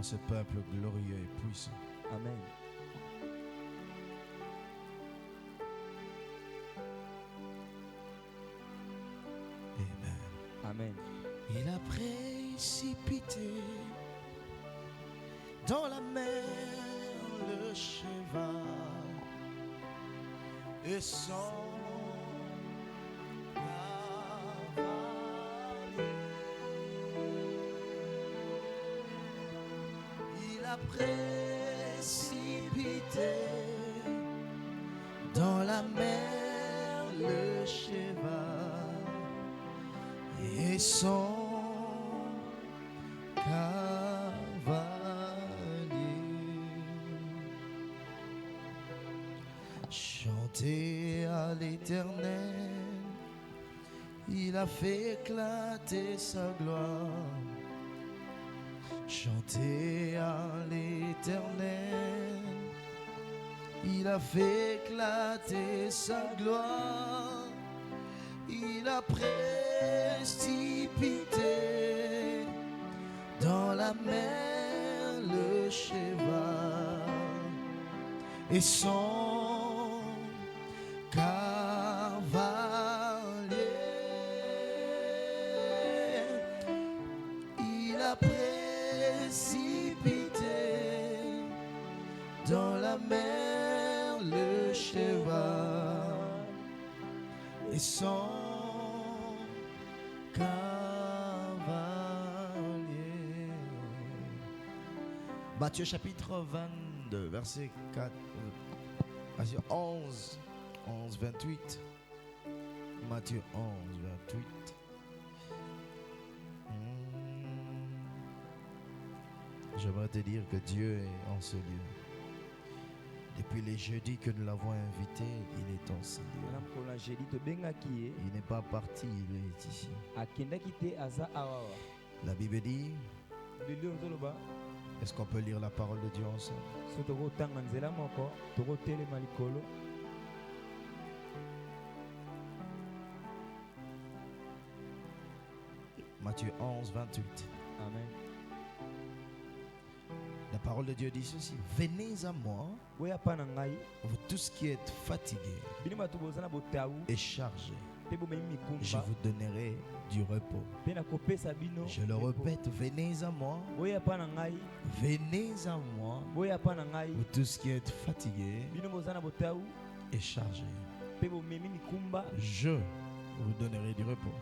en ce peuple glorieux et puissant. Amen. Amen. Amen. Il a précipité dans la mer le cheval et son cavalier. Il a précipité dans la mer le cheval et son cavalier. Chantez à l'Éternel, il a fait éclater sa gloire. Chantez à l'Éternel, il a fait éclater sa gloire. Il a précipité dans la mer le cheval et son cavalier. Il a précipité dans la mer le cheval et son cavalier. Matthieu chapitre 22, verset 4, 11, 28. Matthieu 11, 28. J'aimerais te dire que Dieu est en ce lieu. Depuis les jeudis que nous l'avons invité, il est en ce lieu. Il n'est pas parti, il est ici. La Bible dit, est-ce qu'on peut lire la parole de Dieu ensemble? Matthieu 11, 28. Amen. La parole de Dieu dit ceci: venez à moi, vous tous qui êtes fatigués et chargés, je vous donnerai du repos. Je le répète, venez à moi, venez à moi, vous tous qui êtes fatigués et chargés, je vous donnerai du repos.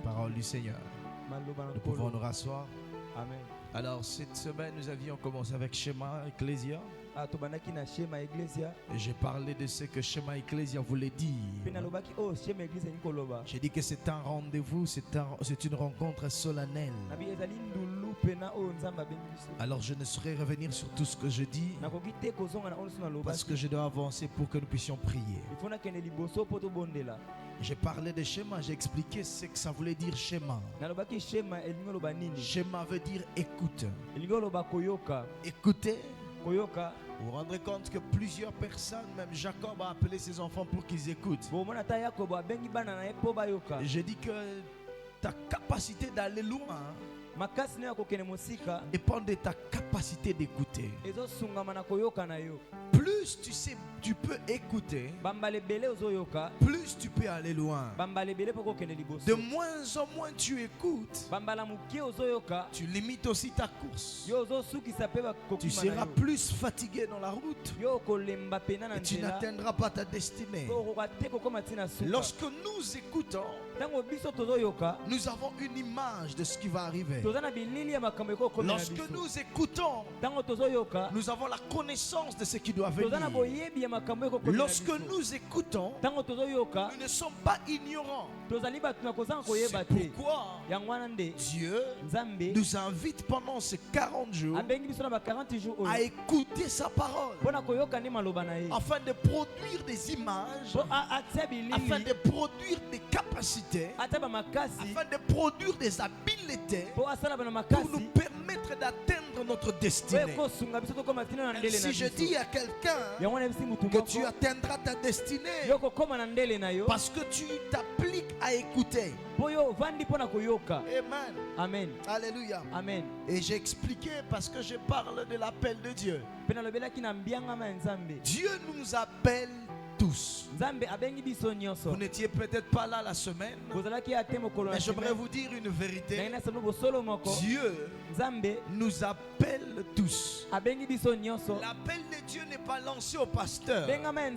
Parole du Seigneur. Nous pouvons nous rasseoir. Amen. Alors cette semaine nous avions commencé avec Shema Ecclesia. Et j'ai parlé de ce que Shema Ecclesia voulait dire. J'ai dit que c'est un rendez-vous, c'est une rencontre solennelle. Alors je ne saurais revenir sur tout ce que je dis parce que je dois avancer pour que nous puissions prier. J'ai parlé de schéma, j'ai expliqué ce que ça voulait dire schéma. Schéma veut dire écoute. Écoutez. Vous vous rendrez compte que plusieurs personnes, même Jacob a appelé ses enfants pour qu'ils écoutent. J'ai dit que ta capacité d'aller loin dépend de ta capacité d'écouter. Plus tu sais, tu peux écouter, plus tu peux aller loin. De moins en moins tu écoutes, tu limites aussi ta course. Tu seras plus fatigué dans la route et tu n'atteindras pas ta destinée. Lorsque nous écoutons, nous avons une image de ce qui va arriver. Lorsque nous écoutons, nous avons la connaissance de ce qui doit venir. Lorsque nous écoutons, nous ne sommes pas ignorants. C'est pourquoi Dieu nous invite pendant ces 40 jours à écouter sa parole, afin de produire des images, afin de produire des capacités, afin de produire des habiletés pour nous permettre d'atteindre notre destinée. Si je dis à quelqu'un que tu atteindras ta destinée parce que tu t'appliques à écouter. Amen. Amen. Alléluia. Amen. Et j'ai expliqué parce que je parle de l'appel de Dieu. Dieu nous appelle tous. Vous n'étiez peut-être pas là la semaine, mais j'aimerais vous dire une vérité. Dieu nous appelle tous. L'appel de Dieu n'est pas lancé au pasteur. L'appel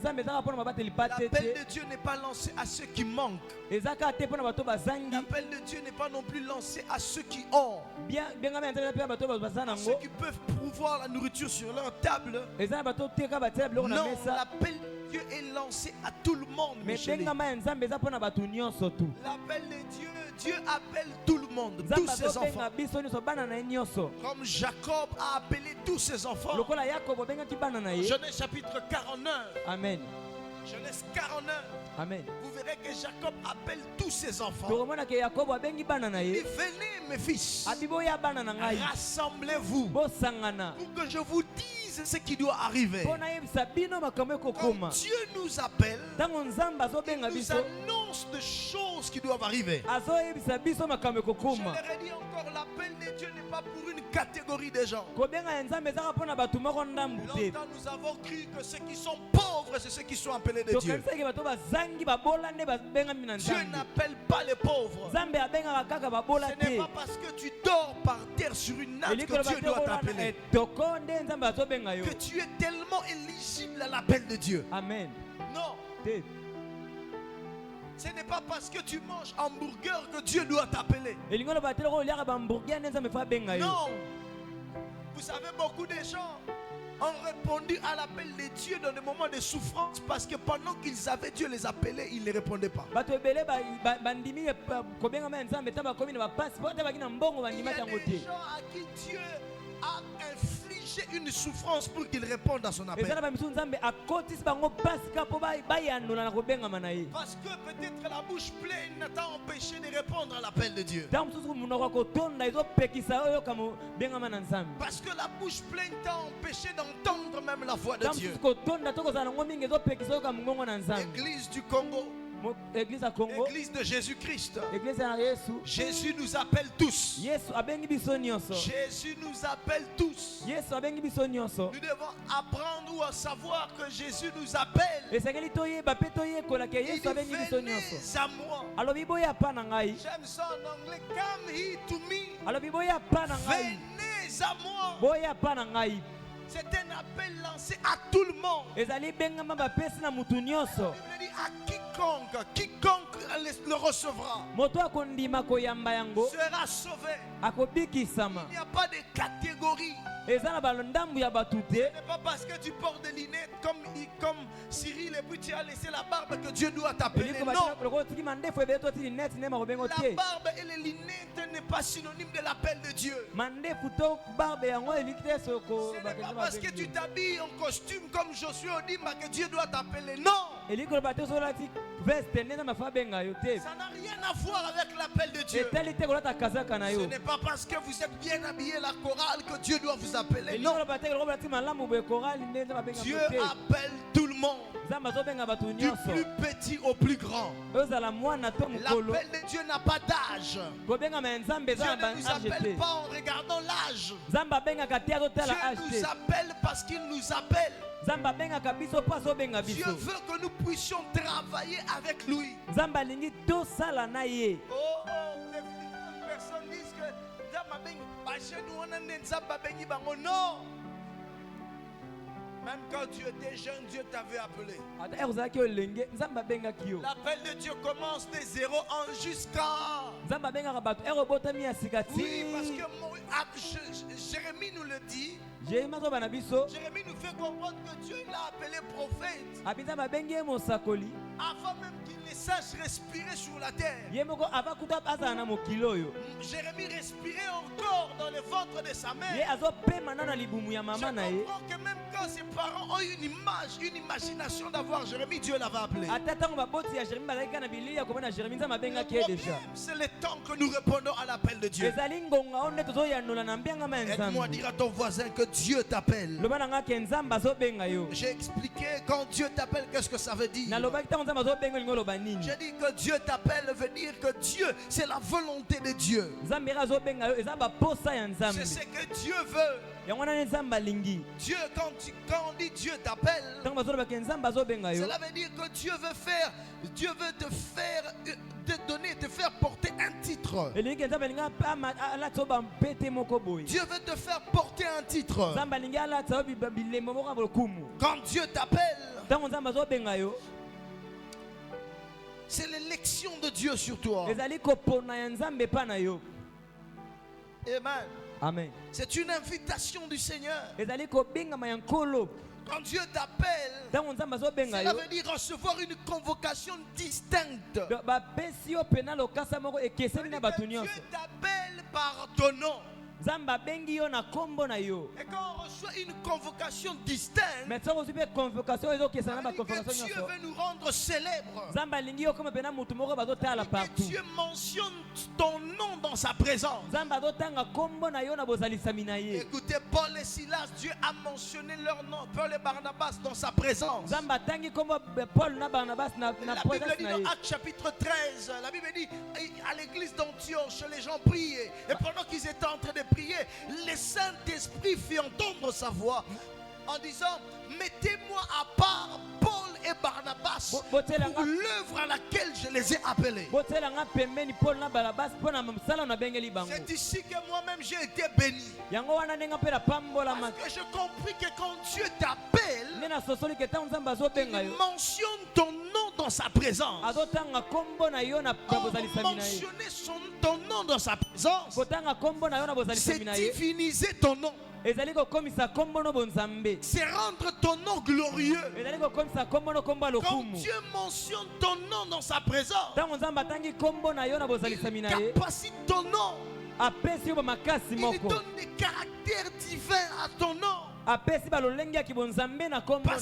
de Dieu n'est pas lancé à ceux qui manquent. L'appel de Dieu n'est pas non plus lancé à ceux qui ont. À ceux qui peuvent pouvoir la nourriture sur leur table. Non, l'appel de Dieu est lancé à tout le monde. L'appel de Dieu, Dieu appelle tout le monde, tous ses enfants. Comme Jacob a appelé tous ses enfants. Genèse chapitre 49. Amen. Genèse 49. Amen. Vous verrez que Jacob appelle tous ses enfants. Il dit, venez mes fils, rassemblez-vous pour que je vous dise ce qui doit arriver. Quand Dieu nous appelle, il nous annonce des choses qui doivent arriver. Je leur ai dit encore, l'appel de Dieu n'est pas pour une catégorie de gens. Longtemps nous avons cru que ceux qui sont pauvres, c'est ceux qui sont appelés de Dieu. Dieu n'appelle pas les pauvres. Ce n'est pas parce que tu dors par terre sur une natte que Dieu doit t'appeler. Que tu es tellement éligible à l'appel de Dieu. Amen. Non. Ce n'est pas parce que tu manges hamburger que Dieu doit t'appeler. Non. Vous savez, beaucoup de gens ont répondu à l'appel de Dieu dans des moments de souffrance parce que pendant qu'ils avaient Dieu les appelait, ils ne répondaient pas. Il y a des gens à qui Dieu a infligé une souffrance pour qu'ils répondent à son appel. Parce que peut-être la bouche pleine t'a empêché de répondre à l'appel de Dieu. Parce que la bouche pleine t'a empêché d'entendre même la voix de Dieu. Église du Congo, Église de Jésus-Christ. Jésus nous appelle tous. Jésus nous appelle tous. Nous devons apprendre ou à savoir que Jésus nous appelle. Il dit, venez à moi. J'aime ça en anglais. Come here to me. Venez à moi. C'est un appel lancé à tout le monde. La Bible dit à quiconque le recevra sera sauvé. Il n'y a pas de catégorie. Ce n'est pas parce que tu portes des lunettes comme Cyril et puis tu as laissé la barbe que Dieu doit t'appeler. Non. La barbe et les lunettes n'est pas synonyme de l'appel de Dieu. Ce n'est pas parce que tu t'habilles en costume comme Josué Odimba que Dieu doit t'appeler. Non. Ça n'a rien à voir avec l'appel de Dieu. Ce n'est pas parce que vous êtes bien habillé la chorale que Dieu doit vous appeler. Non. Dieu appelle tout le monde. Du plus petit au plus grand. L'appel de Dieu n'a pas d'âge. Dieu ne nous appelle pas en regardant l'âge. Dieu nous appelle parce qu'il nous appelle. Dieu veut que nous puissions travailler avec lui. Oh, les personnes disent que non. Même quand tu étais jeune, Dieu t'avait appelé. L'appel de Dieu commence de 0 ans jusqu'à... Oui, parce que Jérémie nous le dit. Jérémie nous fait comprendre que Dieu l'a appelé prophète avant même qu'il ne sache respirer sur la terre. Jérémie respirait encore dans le ventre de sa mère. Je comprends que même quand quand ses parents ont une image, une imagination d'avoir Jérémie, Dieu l'avait appelé. Le problème, c'est le temps que nous répondons à l'appel de Dieu. Aide-moi à dire à ton voisin que Dieu t'appelle. J'ai expliqué quand Dieu t'appelle, qu'est-ce que ça veut dire. J'ai dit que Dieu t'appelle veut dire que Dieu, c'est la volonté de Dieu. C'est ce que Dieu veut. Dieu, quand on dit Dieu t'appelle, cela veut dire que Dieu veut te faire porter un titre. Dieu veut te faire porter un titre. Quand Dieu t'appelle, c'est l'élection de Dieu sur toi. Amen. Amen. C'est une invitation du Seigneur. Quand Dieu t'appelle, cela veut dire recevoir une convocation distincte. Dieu t'appelle par ton nom. Et quand on reçoit une convocation distincte, ça veut dire que Dieu veut nous rendre célèbres. Et Dieu mentionne ton nom dans sa présence. Écoutez, Paul et Silas, Dieu a mentionné leur nom, Paul et Barnabas, dans sa présence. La Bible dit dans Actes chapitre 13, la Bible dit à l'église d'Antioche, les gens priaient. Et pendant qu'ils étaient en train de prier, le Saint-Esprit fit entendre sa voix en disant: mettez-moi à part Paul et Barnabas pour l'œuvre à laquelle je les ai appelés. C'est ici que moi-même j'ai été béni. Parce que j'ai compris que quand Dieu t'appelle, il mentionne ton nom dans sa présence. Mentionner ton nom dans sa présence, c'est diviniser ton nom. C'est rendre ton nom glorieux. Quand Dieu mentionne ton nom dans sa présence, il capacite ton nom. Il donne des caractères divins à ton nom. Parce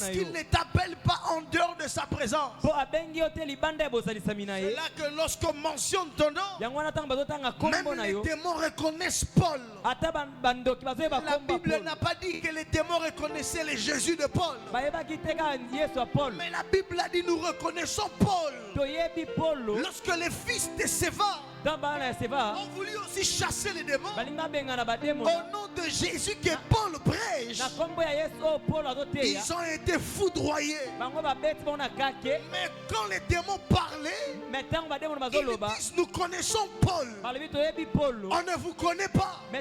qu'il ne t'appelle pas en dehors de sa présence. C'est là que lorsqu'on mentionne ton nom, même les démons reconnaissent Paul. La Bible n'a pas dit que les démons reconnaissaient les Jésus de Paul. Mais la Bible a dit: nous reconnaissons Paul. Lorsque les fils de Séva ont voulu aussi chasser les démons, au nom de Jésus que Paul prêche, ils ont été foudroyés. Mais quand les démons parlaient, ils disent: nous connaissons Paul. On ne vous connaît pas. Pas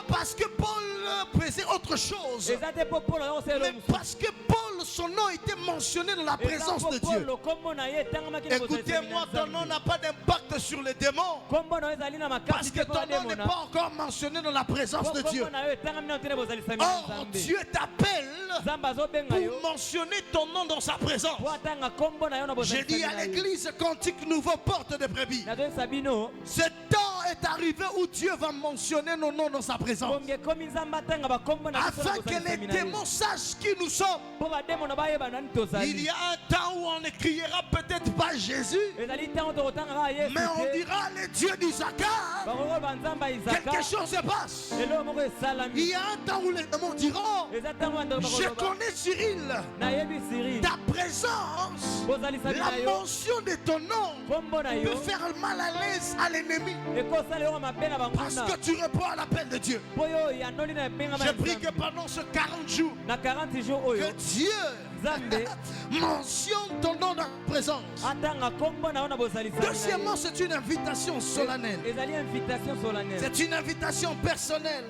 parce que Paul faisait autre chose, mais parce que Paul, son nom était mentionné dans la présence de Dieu. Écoutez-moi, ton nom n'a pas d'impact sur les démons, parce que ton nom n'est pas encore mentionné dans la présence de Dieu. Or, Dieu t'appelle pour mentionner ton nom dans sa présence. J'ai dit à l'église Cantique Nouveau, porte de brebis, ce temps est arrivé où Dieu va mentionner nos noms dans sa présence, afin que les démons sachent qui nous sommes. Il y a un temps où on ne criera peut-être pas Jésus, mais on dira le Dieu d'Isaac. Quelque chose se passe. Il y a un temps où les démons diront: je connais Cyril. Ta présence, la mention de ton nom peut faire mal à l'aise à l'ennemi, parce que tu réponds à l'appel de Dieu. Je prie que pendant ce 40 jours, que Dieu mentionne ton nom dans la présence. Deuxièmement, c'est une invitation solennelle. C'est une invitation personnelle.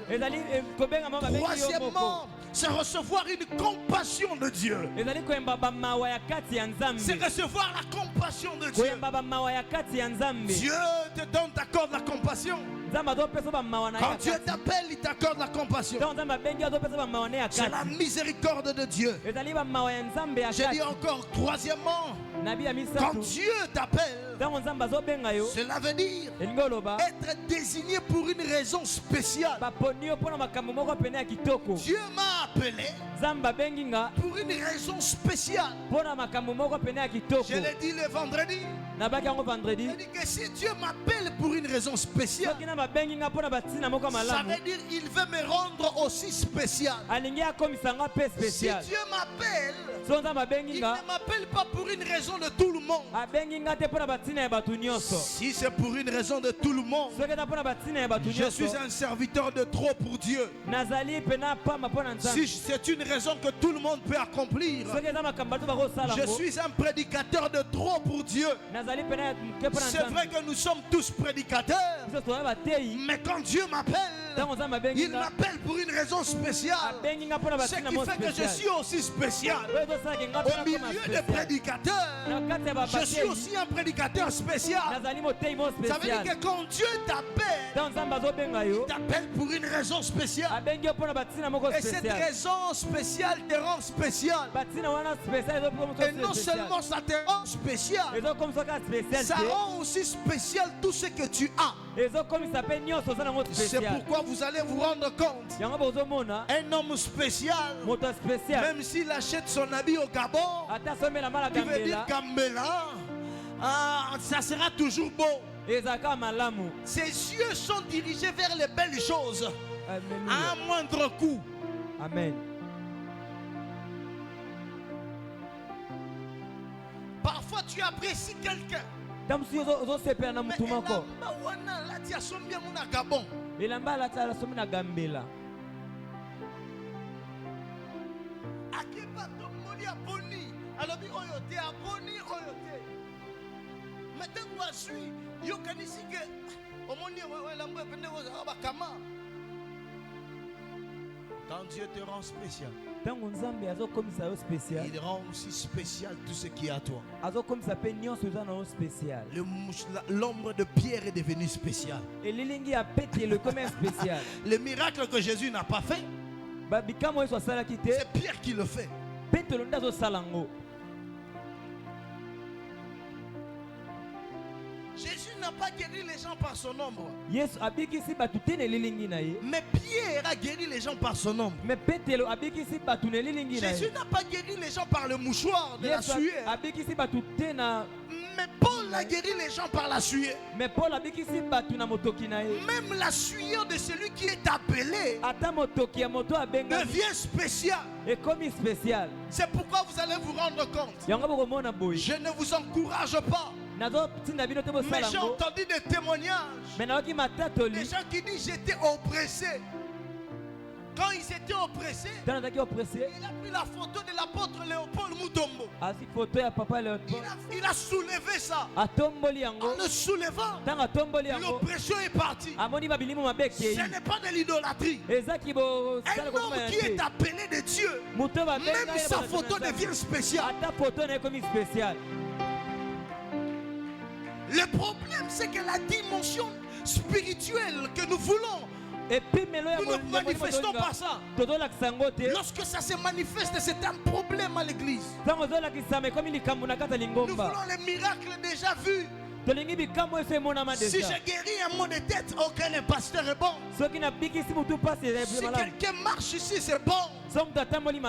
Troisièmement, c'est recevoir une compassion de Dieu. C'est recevoir la compassion de Dieu. Dieu te donne, t'accorde la compassion. Quand Dieu t'appelle, il t'accorde la compassion. C'est la miséricorde de Dieu. J'ai dit encore, troisièmement, Quand Dieu t'appelle, cela veut dire être désigné pour une raison spéciale. Dieu m'a appelé pour une raison spéciale. Je l'ai dit le vendredi. Il dit que si Dieu m'appelle pour une raison spéciale, ça veut dire qu'il veut me rendre aussi spécial. Si Dieu m'appelle, il ne m'appelle pas pour une raison de tout le monde. Si c'est pour une raison de tout le monde, je suis un serviteur de trop pour Dieu. Si c'est une raison que tout le monde peut accomplir, je suis un prédicateur de trop pour Dieu. C'est vrai que nous sommes tous prédicateurs, mais quand Dieu m'appelle, il m'appelle pour une raison spéciale. Ce qui fait que je suis aussi spécial. Au milieu des prédicateurs, je suis aussi un prédicateur spécial. Ça veut dire que quand Dieu t'appelle, il t'appelle pour une raison spéciale. Et cette raison spéciale te rend spécial. Et non seulement ça te rend spécial, ça rend aussi spécial tout ce que tu as. C'est pourquoi vous allez vous rendre compte, un homme spécial, même s'il achète son habit au Gabon, qui veut dire Gambela, ça sera toujours beau. Ses yeux sont dirigés vers les belles choses. À un moindre coût. Amen. Parfois tu apprécies quelqu'un. Quand Dieu te rend spécial, il rend aussi spécial tout ce qui est à toi. L'ombre de Pierre est devenue spéciale. Le miracle que Jésus n'a pas fait, c'est Pierre qui le fait. Jésus n'a pas guéri les gens par son ombre. Mais Pierre a guéri les gens par son ombre. Jésus n'a pas guéri les gens par le mouchoir de la sueur. Mais Paul a guéri les gens par la sueur. Même la sueur de celui qui est appelé devient spécial. C'est pourquoi vous allez vous rendre compte. Je ne vous encourage pas. Mais j'ai entendu des témoignages. Des gens qui disent j'étais oppressé. Quand ils étaient oppressés, il a pris la photo de l'apôtre Léopold Mutombo. Il a soulevé ça. En le soulevant, l'oppression est partie. Ce n'est pas de l'idolâtrie. Un homme qui est appelé de Dieu, même sa photo devient spéciale. Le problème, c'est que la dimension spirituelle que nous voulons, nous ne manifestons pas ça. Lorsque ça se manifeste, c'est un problème à l'église. Nous voulons les miracles déjà vus. Si je guéris un mot de tête, aucun pasteur est bon. Si quelqu'un marche ici, c'est bon.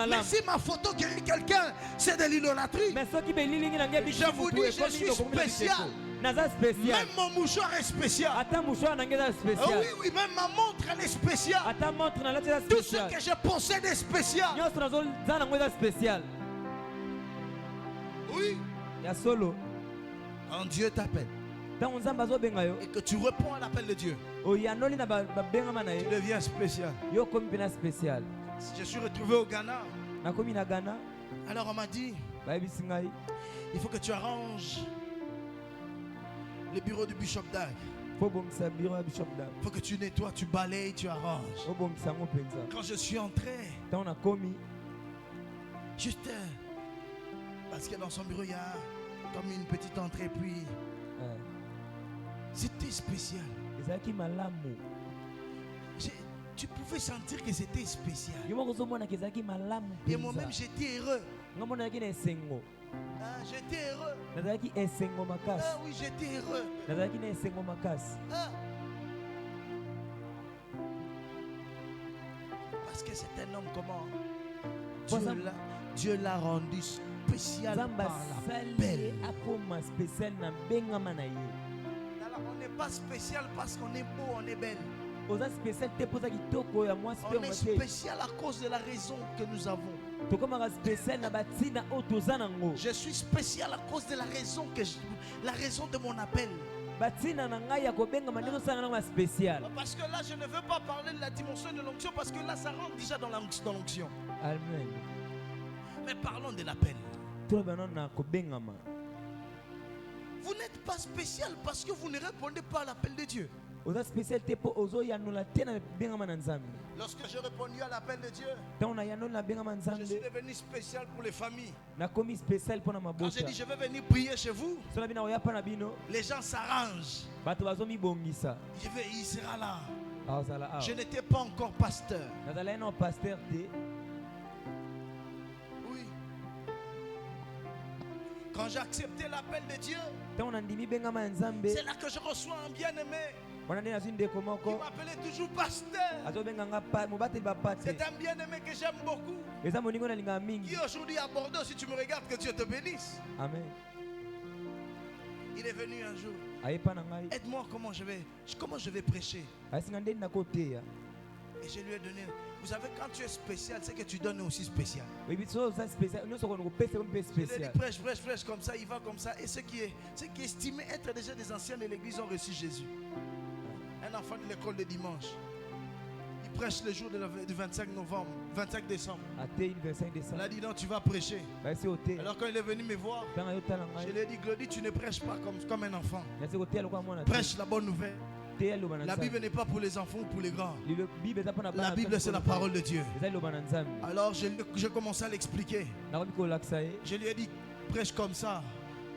Mais si ma photo guérit quelqu'un, c'est de l'idolâtrie. Je vous dis, je suis spécial. Même mon mouchoir est spécial. Oui, oui, même ma montre elle est spéciale. Tout ce que je possède est spécial. Oui. Quand Dieu t'appelle et que tu réponds à l'appel de Dieu, tu deviens spécial. Je suis retrouvé au Ghana. Alors on m'a dit, il faut que tu arranges le bureau du Bishop Dag. Il faut que tu nettoies, tu balayes, tu arranges. Quand je suis entré, juste parce que dans son bureau il y a comme une petite entrée, puis c'était spécial. Tu pouvais sentir que c'était spécial. Et moi-même j'étais heureux. J'étais heureux. Ah oui, j'étais heureux. Parce que c'est un homme comment? Dieu l'a rendu spécial par l'appel. On n'est pas spécial parce qu'on est beau, on est belle. On est spécial à cause de la raison que nous avons. Je suis spécial à cause de la raison de mon appel. Parce que là, je ne veux pas parler de la dimension de l'onction parce que là, ça rentre déjà dans l'onction. Amen. Mais parlons de l'appel. Vous n'êtes pas spécial parce que vous ne répondez pas à l'appel de Dieu. Lorsque j'ai répondu à l'appel de Dieu, je suis devenu spécial pour les familles. Quand j'ai dit je vais venir prier chez vous, les gens s'arrangent. Il sera là. Je n'étais pas encore pasteur. Oui. Quand j'ai accepté l'appel de Dieu, c'est là que je reçois un bien-aimé. Il m'appelait toujours pasteur. C'est un bien-aimé que j'aime beaucoup. Qui aujourd'hui à Bordeaux, si tu me regardes, que Dieu te bénisse. Amen. Il est venu un jour. Aide-moi comment je vais prêcher. Et je lui ai donné. Vous savez, quand tu es spécial, c'est que tu donnes aussi spécial. Je lui ai dit prêche comme ça, il va comme ça. Et ceux qui estimaient être déjà des anciens de l'église ont reçu Jésus. Un enfant de l'école de dimanche. Il prêche le jour du 25 novembre, 25 décembre. Il a dit non, tu vas prêcher. Alors quand il est venu me voir, je lui ai dit Glody, tu ne prêches pas comme un enfant. Prêche la bonne nouvelle. La Bible n'est pas pour les enfants ou pour les grands. La Bible c'est la parole de Dieu. Alors j'ai commencé à l'expliquer. Je lui ai dit prêche comme ça.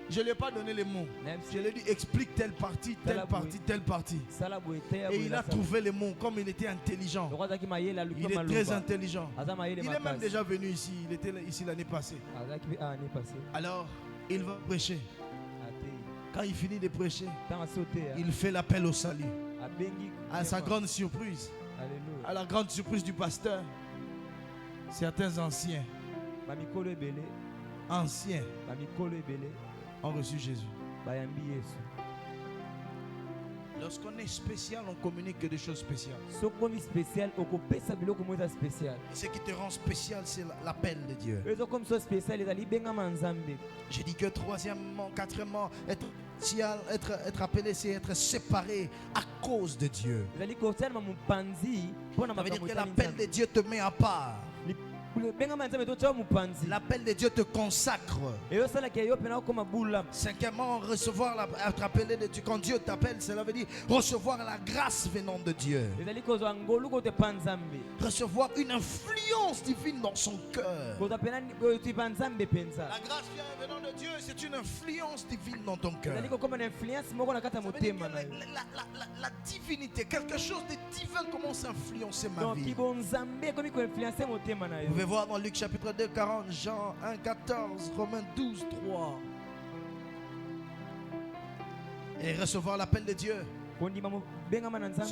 Je ne lui ai pas donné les mots. Je lui ai dit explique telle partie, telle partie, telle partie. Et il a trouvé les mots comme il était intelligent. Il est très intelligent. Il est même déjà venu ici. Il était ici l'année passée. Alors, il va prêcher. Quand il finit de prêcher, il fait l'appel au salut. À sa grande surprise, à la grande surprise du pasteur, certains anciens ont reçu Jésus. Lorsqu'on est spécial, on communique que des choses spéciales. Ce qui te rend spécial, c'est l'appel de Dieu. J'ai dit que troisièmement, quatrièmement, être appelé, c'est être séparé à cause de Dieu. Ça veut dire que l'appel de Dieu te met à part. L'appel de Dieu te consacre. Cinquièmement, recevoir être appelé de Dieu. Quand Dieu t'appelle, cela veut dire recevoir la grâce venant de Dieu. Recevoir une influence divine dans son cœur. La grâce venant de Dieu, c'est une influence divine dans ton cœur. La divinité, quelque chose de divin commence à influencer ma vie. Vous pouvez voir dans Luc chapitre 2, 40, Jean 1, 14, Romains 12, 3. Et recevoir l'appel de Dieu.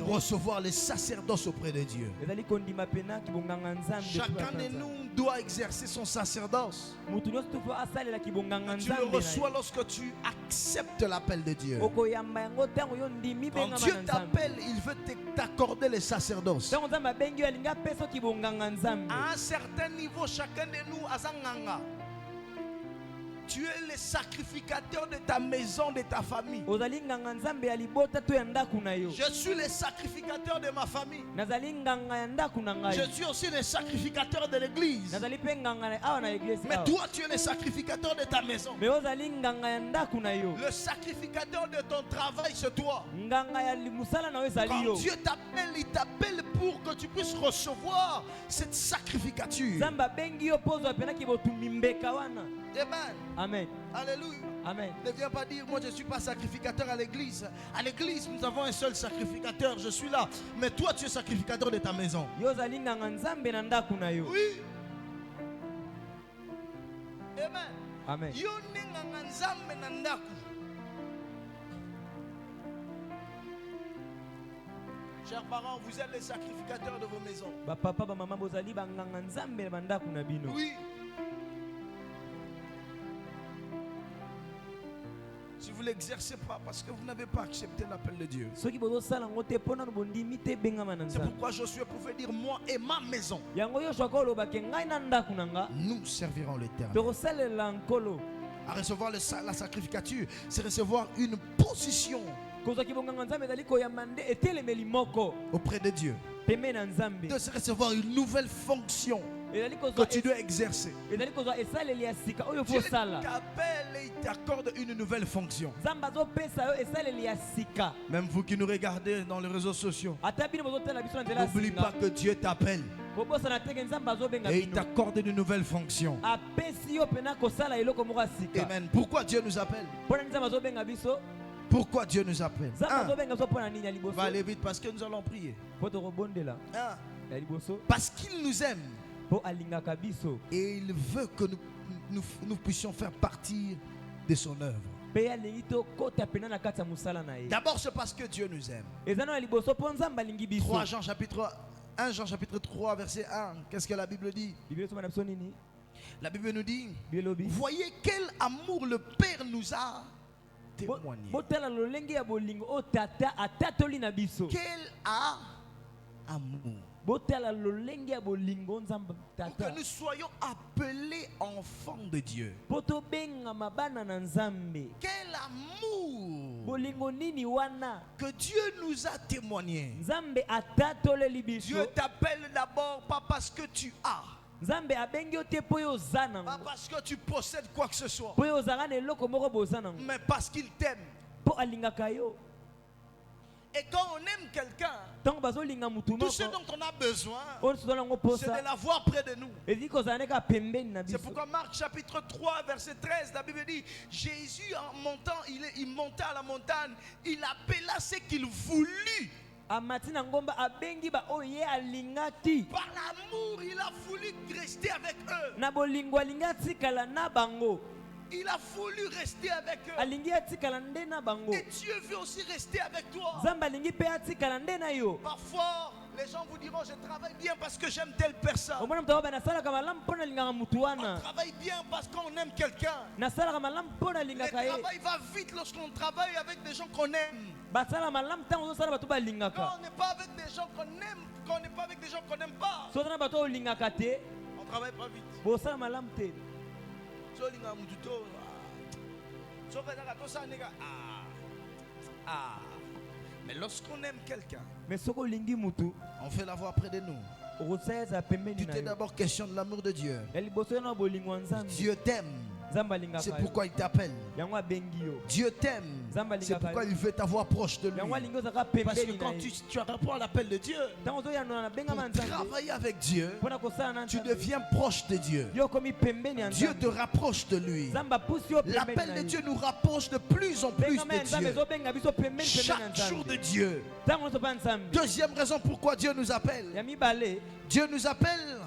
Recevoir les sacerdoces auprès de Dieu. Chacun de nous doit exercer son sacerdoce. Tu le reçois lorsque tu acceptes l'appel de Dieu. Quand Dieu t'appelle, il veut t'accorder les sacerdoces. À un certain niveau, chacun de nous a zanganga. Tu es le sacrificateur de ta maison, de ta famille. Je suis le sacrificateur de ma famille. Je suis aussi le sacrificateur de l'église. Mais toi, tu es le sacrificateur de ta maison. Le sacrificateur de ton travail, c'est toi. Quand Dieu t'appelle, il t'appelle pour que tu puisses recevoir cette sacrificature. Amen. Amen. Alléluia. Amen. Ne viens pas dire moi je ne suis pas sacrificateur à l'église. À l'église nous avons un seul sacrificateur. Je suis là. Mais toi tu es sacrificateur de ta maison. Oui. Amen. Chers parents, vous êtes les sacrificateurs de vos maisons. Oui. Si vous ne l'exercez pas parce que vous n'avez pas accepté l'appel de Dieu. C'est pourquoi Josué pouvait dire moi et ma maison, nous servirons l'Éternel. À recevoir la sacrificature, c'est recevoir une position auprès de Dieu. C'est recevoir une nouvelle fonction que tu dois exercer. Dieu t'appelle et il t'accorde une nouvelle fonction. Même vous qui nous regardez dans les réseaux sociaux, n'oublie pas que Dieu t'appelle et il t'accorde une nouvelle fonction. Amen. Pourquoi Dieu nous appelle? Pourquoi Dieu nous appelle? On va aller vite parce que nous allons prier. Parce qu'il nous aime et il veut que nous puissions faire partie de son œuvre. D'abord c'est parce que Dieu nous aime. 1 Jean chapitre 3 verset 1. Qu'est-ce que la Bible dit? La Bible nous dit, voyez quel amour le Père nous a témoigné. Quel amour. Pour que nous soyons appelés enfants de Dieu. Quel amour que Dieu nous a témoigné. Dieu t'appelle d'abord pas parce que tu as, pas parce que tu possèdes quoi que ce soit, mais parce qu'il t'aime. Et quand on aime quelqu'un, tout ce dont on a besoin, c'est de l'avoir près de nous. C'est pourquoi Marc chapitre 3 verset 13, la Bible dit, Jésus en montant, il monta à la montagne, il appela ce qu'il voulut. Par l'amour, il a voulu rester avec eux. Il a voulu rester avec eux. Et Dieu veut aussi rester avec toi. Parfois, les gens vous diront, je travaille bien parce que j'aime telle personne. On travaille bien parce qu'on aime quelqu'un. Le travail va vite lorsqu'on travaille avec des gens qu'on aime. Quand on n'est pas avec des gens qu'on aime, quand on n'est pas avec des gens qu'on n'aime pas, on travaille pas vite. Mais lorsqu'on aime quelqu'un, on fait l'avoir près de nous. Tu t'es d'abord question de l'amour de Dieu. Dieu t'aime. C'est pourquoi il t'appelle. Dieu t'aime. C'est pourquoi il veut t'avoir proche de lui. Parce que quand tu réponds à l'appel de Dieu, pour travailler avec Dieu, tu deviens proche de Dieu. Dieu te rapproche de lui. L'appel de Dieu nous rapproche de plus en plus de Dieu. Chaque jour de Dieu. Deuxième raison pourquoi Dieu nous appelle. Dieu nous appelle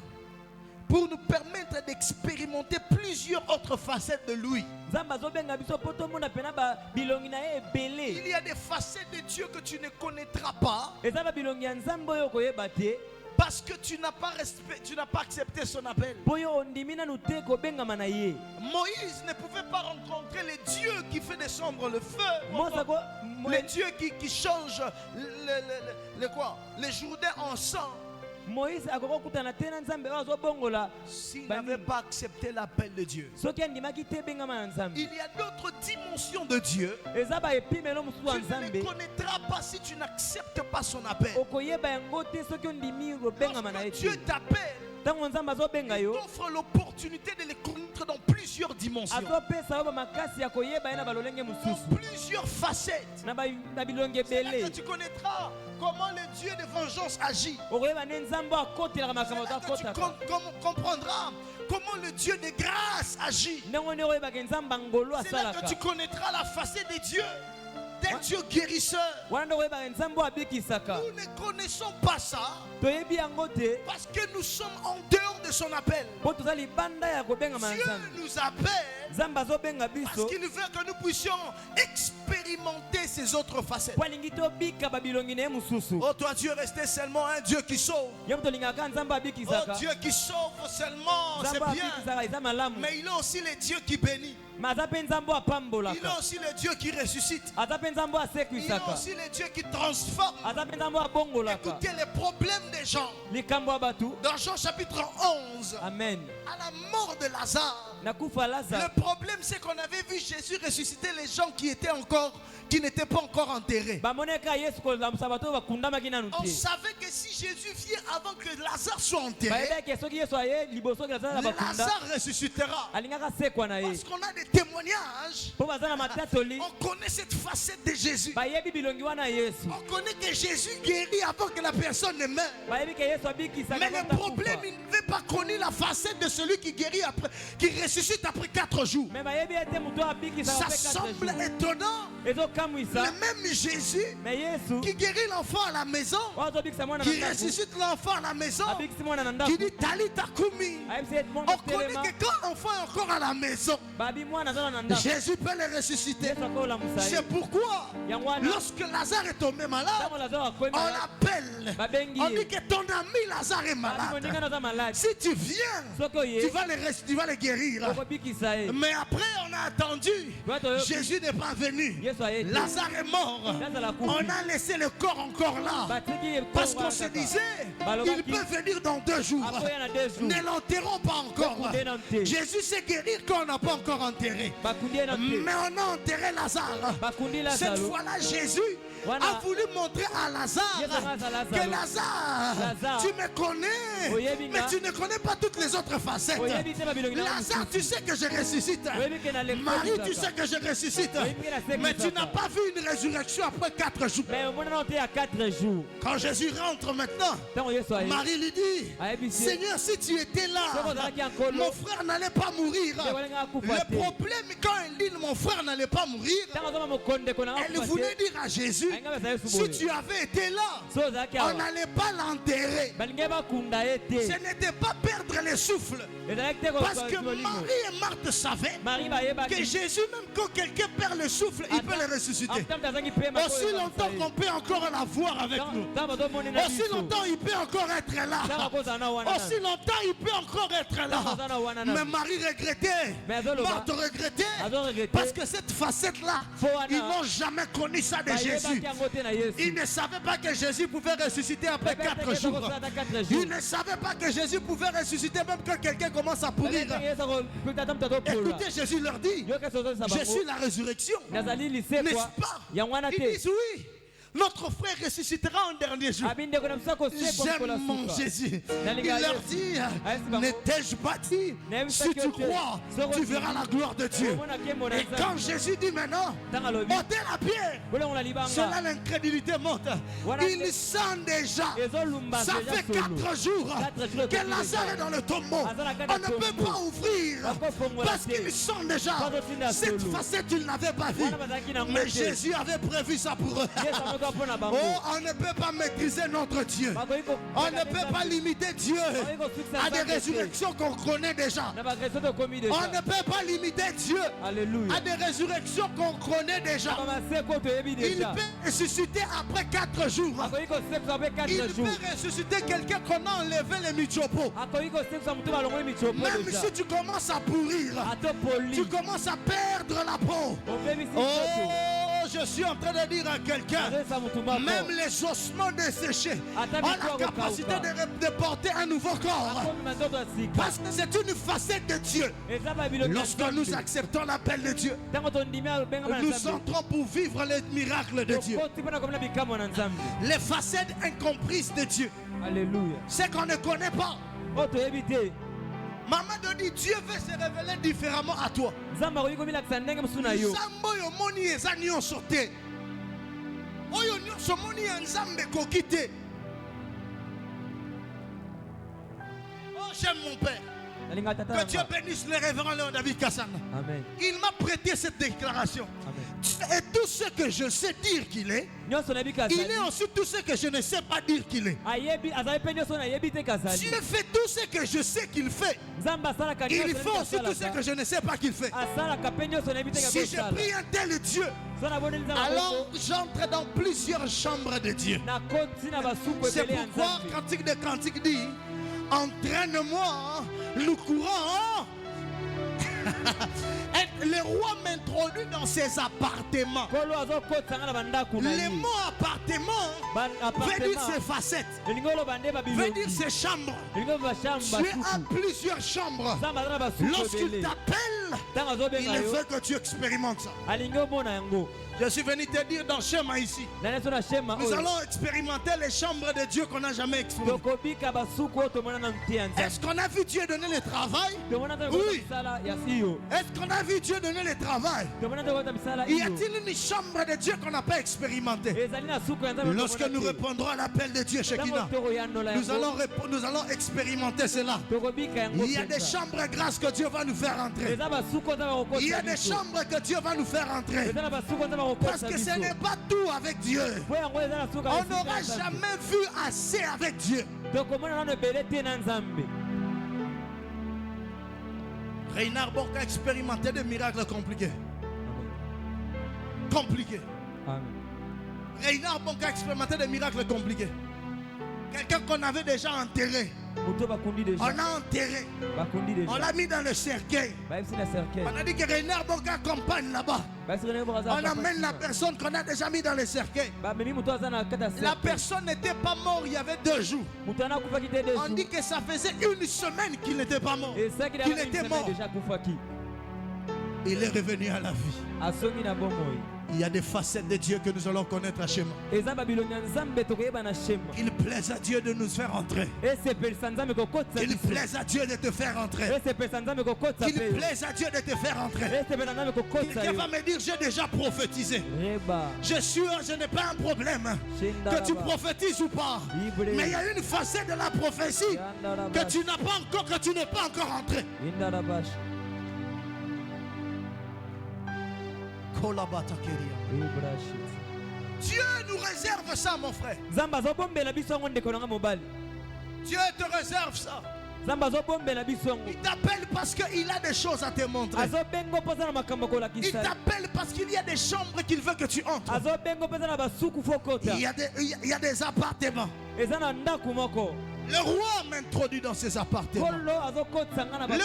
pour nous permettre d'expérimenter plusieurs autres facettes de lui. Il y a des facettes de Dieu que tu ne connaîtras pas parce que tu n'as pas accepté son appel. Moïse ne pouvait pas rencontrer le Dieu qui fait descendre le feu, le Dieu qui change les Jourdains en sang. S'il n'avait pas accepté l'appel de Dieu, il y a d'autres dimensions de Dieu. Tu ne les connaîtras pas si tu n'acceptes pas son appel. Lorsque Dieu t'appelle, il t'offre l'opportunité de les connaître dans plusieurs dimensions, dans plusieurs facettes. C'est là que tu connaîtras comment le Dieu de vengeance agit. C'est là que tu comprendras comment le Dieu de grâce agit. C'est là que tu connaîtras la facette de Dieu, d'un Dieu guérisseur. Nous ne connaissons pas ça parce que nous sommes en dehors de de son appel. Dieu nous appelle parce qu'il veut que nous puissions expérimenter ces autres facettes. Oh, toi, Dieu restait seulement un Dieu qui sauve. Oh, Dieu qui sauve seulement, c'est bien. Mais il a aussi les dieux qui bénissent. Il a aussi le Dieu qui ressuscite. Il a aussi le Dieu qui transforme. Écoutez les problèmes des gens. Dans Jean chapitre 11, Amen. À la mort de Lazare, le problème c'est qu'on avait vu Jésus ressusciter les gens qui n'étaient pas encore enterrés. On savait que si Jésus vient avant que Lazare soit enterré, Lazare ressuscitera. Parce qu'on a des témoignages. On connaît cette facette de Jésus. On connaît que Jésus guérit avant que la personne ne meure. Mais le problème, il n'avait pas connu la facette de celui qui guérit après, qui ressuscite après 4 jours. Ça semble étonnant. Le même Jésus qui guérit l'enfant à la maison, qui ressuscite l'enfant à la maison, qui dit Talita Kumi. On connaît que quand l'enfant est encore à la maison, Jésus peut le ressusciter. C'est pourquoi lorsque Lazare est tombé malade, on l'appelle. On dit que ton ami Lazare est malade. Si tu viens, tu vas le guérir. Mais après on a attendu. Jésus n'est pas venu. Lazare est mort. On a laissé le corps encore là. Parce qu'on se disait, il peut venir dans 2 jours. Ne l'enterrons pas encore. Jésus sait guérir quand on n'a pas encore enterré. Mais on a enterré Lazare. Cette fois-là, Jésus a voulu montrer à Lazare que Lazare, tu me connais, mais tu ne connais pas toutes les autres facettes. Lazare, tu sais que je ressuscite. Marie, tu sais que je ressuscite. Mais tu n'as pas vu une résurrection après 4 jours. Quand Jésus rentre maintenant, Marie lui dit, Seigneur, si tu étais là, mon frère n'allait pas mourir. Le problème, quand elle dit mon frère n'allait pas mourir, elle voulait dire à Jésus, si tu avais été là, on n'allait pas l'enterrer. Ce n'était pas perdre le souffle. Parce que Marie et Marthe savaient que Jésus, même quand quelqu'un perd le souffle, il peut le ressusciter. Aussi longtemps qu'on peut encore la voir avec nous. Aussi longtemps il peut encore être là. Aussi longtemps il peut encore être là. Mais Marie regrettait, Marthe regrettait, parce que cette facette-là, ils n'ont jamais connu ça de Jésus. Ils ne savaient pas que Jésus pouvait ressusciter après 4 jours. Ils ne savaient pas que Jésus pouvait ressusciter même quand quelqu'un commence à pourrir. Écoutez, Jésus leur dit, je suis la résurrection. N'est-ce pas? Ils disent oui. Notre frère ressuscitera en dernier jour. J'aime mon Jésus. Il leur dit, ne t'ai-je pas dit, si tu crois, tu verras la gloire de Dieu. Et quand Jésus dit maintenant, ôtez la pierre, c'est là l'incrédulité monte. Il sent déjà, ça fait 4 jours que Lazare est dans le tombeau. On ne peut pas ouvrir parce qu'il sent déjà cette facette, il n'avait pas vu. Mais Jésus avait prévu ça pour eux. Oh, on ne peut pas maîtriser notre Dieu. On ne peut pas limiter Dieu à des résurrections qu'on connaît déjà. On ne peut pas limiter Dieu à des résurrections qu'on connaît déjà. Il peut ressusciter après 4 jours. Il peut ressusciter quelqu'un qu'on a enlevé les michopos. Même si tu commences à pourrir, tu commences à perdre la peau. Oh, je suis en train de dire à quelqu'un, même les ossements desséchés ont la capacité de porter un nouveau corps. Parce que c'est une facette de Dieu. Lorsque nous acceptons l'appel de Dieu, nous entrons pour vivre les miracles de Dieu. Les facettes incomprises de Dieu. C'est qu'on ne connaît pas. Maman te dit, Dieu veut se révéler différemment à toi. Oh, j'aime mon père. Que Dieu bénisse le révérend Léon David Kassanga. Il m'a prêté cette déclaration. Et tout ce que je sais dire qu'il est, il est aussi tout ce que je ne sais pas dire qu'il est. Dieu fait tout ce que je sais qu'il fait. Il fait aussi tout ce que je ne sais pas qu'il fait. Si je prie un tel Dieu, alors j'entre dans plusieurs chambres de Dieu. C'est pourquoi Cantique des Cantiques dit: entraîne-moi le courant. Le roi m'introduit dans ses appartements. Le mot appartement veut dire ses facettes, veut dire ses chambres. Dieu a plusieurs chambres. Lorsqu'il t'appelle, il veut que tu expérimentes ça. Je suis venu te dire dans Schéma ici, nous allons expérimenter les chambres de Dieu qu'on n'a jamais expérimentées. Est-ce qu'on a vu Dieu donner le travail? Oui. Est-ce qu'on a vu Dieu donner le travail? Y a-t-il une chambre de Dieu qu'on n'a pas expérimentée? Lorsque nous répondrons à l'appel de Dieu, Shekinah, nous allons expérimenter cela. Il y a des chambres grâce que Dieu va nous faire entrer. Il y a des chambres que Dieu va nous faire entrer. Parce que ce n'est pas tout avec Dieu. On n'aura jamais vu assez avec Dieu. Reinhard Bonk a expérimenté des miracles compliqués. Reinhard Bonk a expérimenté des miracles compliqués. Quelqu'un qu'on avait déjà enterré, on a enterré, on l'a mis dans le cercueil. On a dit que Reinhard Bonk accompagne là-bas. On amène la personne qu'on a déjà mis dans le cercueil. La personne n'était pas morte il y avait 2 jours. On dit que ça faisait 1 semaine qu'il n'était pas mort. Qu'il était mort. Il est revenu à la vie. Il y a des facettes de Dieu que nous allons connaître à Schéma. Il plaise à Dieu de nous faire entrer. Il plaise à Dieu de te faire entrer. Il plaise à Dieu de te faire entrer. Quelqu'un va me dire: j'ai déjà prophétisé. Je suis sûr, je n'ai pas un problème que tu prophétises ou pas. Mais il y a une facette de la prophétie que tu n'as pas encore, que tu n'es pas encore entré. Dieu nous réserve ça, mon frère. Dieu te réserve ça. Il t'appelle parce qu'il a des choses à te montrer. Il t'appelle parce qu'il y a des chambres qu'il veut que tu entres. Il y a des appartements. Le roi m'introduit dans ses appartements. Le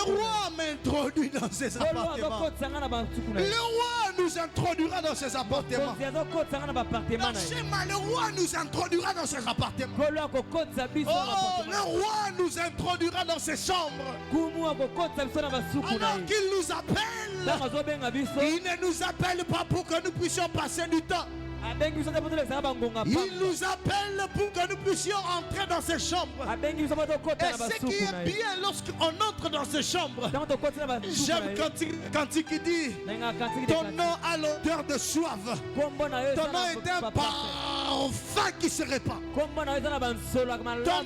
roi m'introduit dans ses appartements. Le roi nous introduira dans ses appartements. Dans Schéma, le roi nous introduira dans ses appartements. Oh, le roi nous introduira dans ses chambres. Alors qu'il nous appelle, il ne nous appelle pas pour que nous puissions passer du temps. Il nous appelle pour que nous puissions entrer dans ces chambres. Et ce qui est bien lorsqu'on entre dans ces chambres, j'aime quand il dit: ton nom a l'odeur de soif. Ton nom est un parfum qui se répand. Ton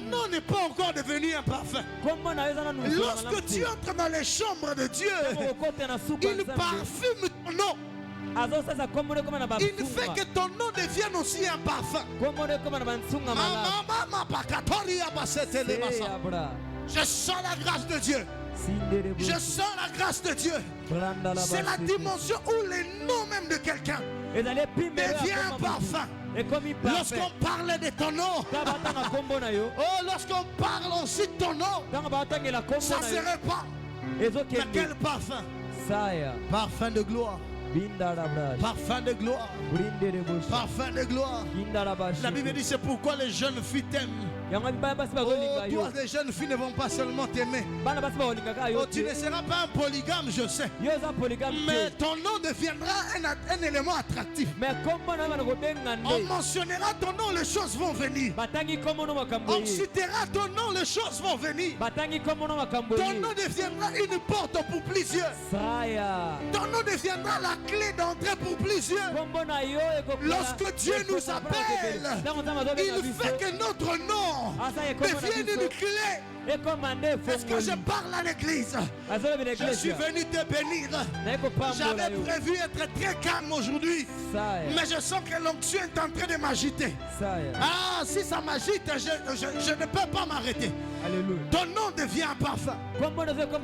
nom n'est pas encore devenu un parfum. Lorsque tu entres dans les chambres de Dieu, il parfume ton nom. Il fait que ton nom devienne aussi un parfum. Je sens la grâce de Dieu. Je sens la grâce de Dieu. C'est la dimension où le nom même de quelqu'un devient un parfum. Lorsqu'on parle de ton nom, oh, lorsqu'on parle aussi de ton nom, ça se répand. Mais quel parfum? Parfum de gloire. Parfum de gloire. Parfum de gloire. La Bible dit: c'est pourquoi les jeunes filles t'aiment. Oh, toi, les jeunes filles ne vont pas seulement t'aimer. Oh, tu ne seras pas un polygame, je sais. Mais ton nom deviendra un élément attractif. On mentionnera ton nom, les choses vont venir. On citera ton nom, les choses vont venir. Ton nom deviendra une porte pour plusieurs. Ton nom deviendra la clé d'entrée pour plusieurs. Lorsque Dieu nous appelle, il fait que notre nom nom devienne une clé. Est-ce que je parle à l'église? Je suis venu te bénir. J'avais prévu être très calme aujourd'hui, mais je sens que l'onction est en train de m'agiter. Ah, si ça m'agite, je ne peux pas m'arrêter. Ton nom devient un parfum.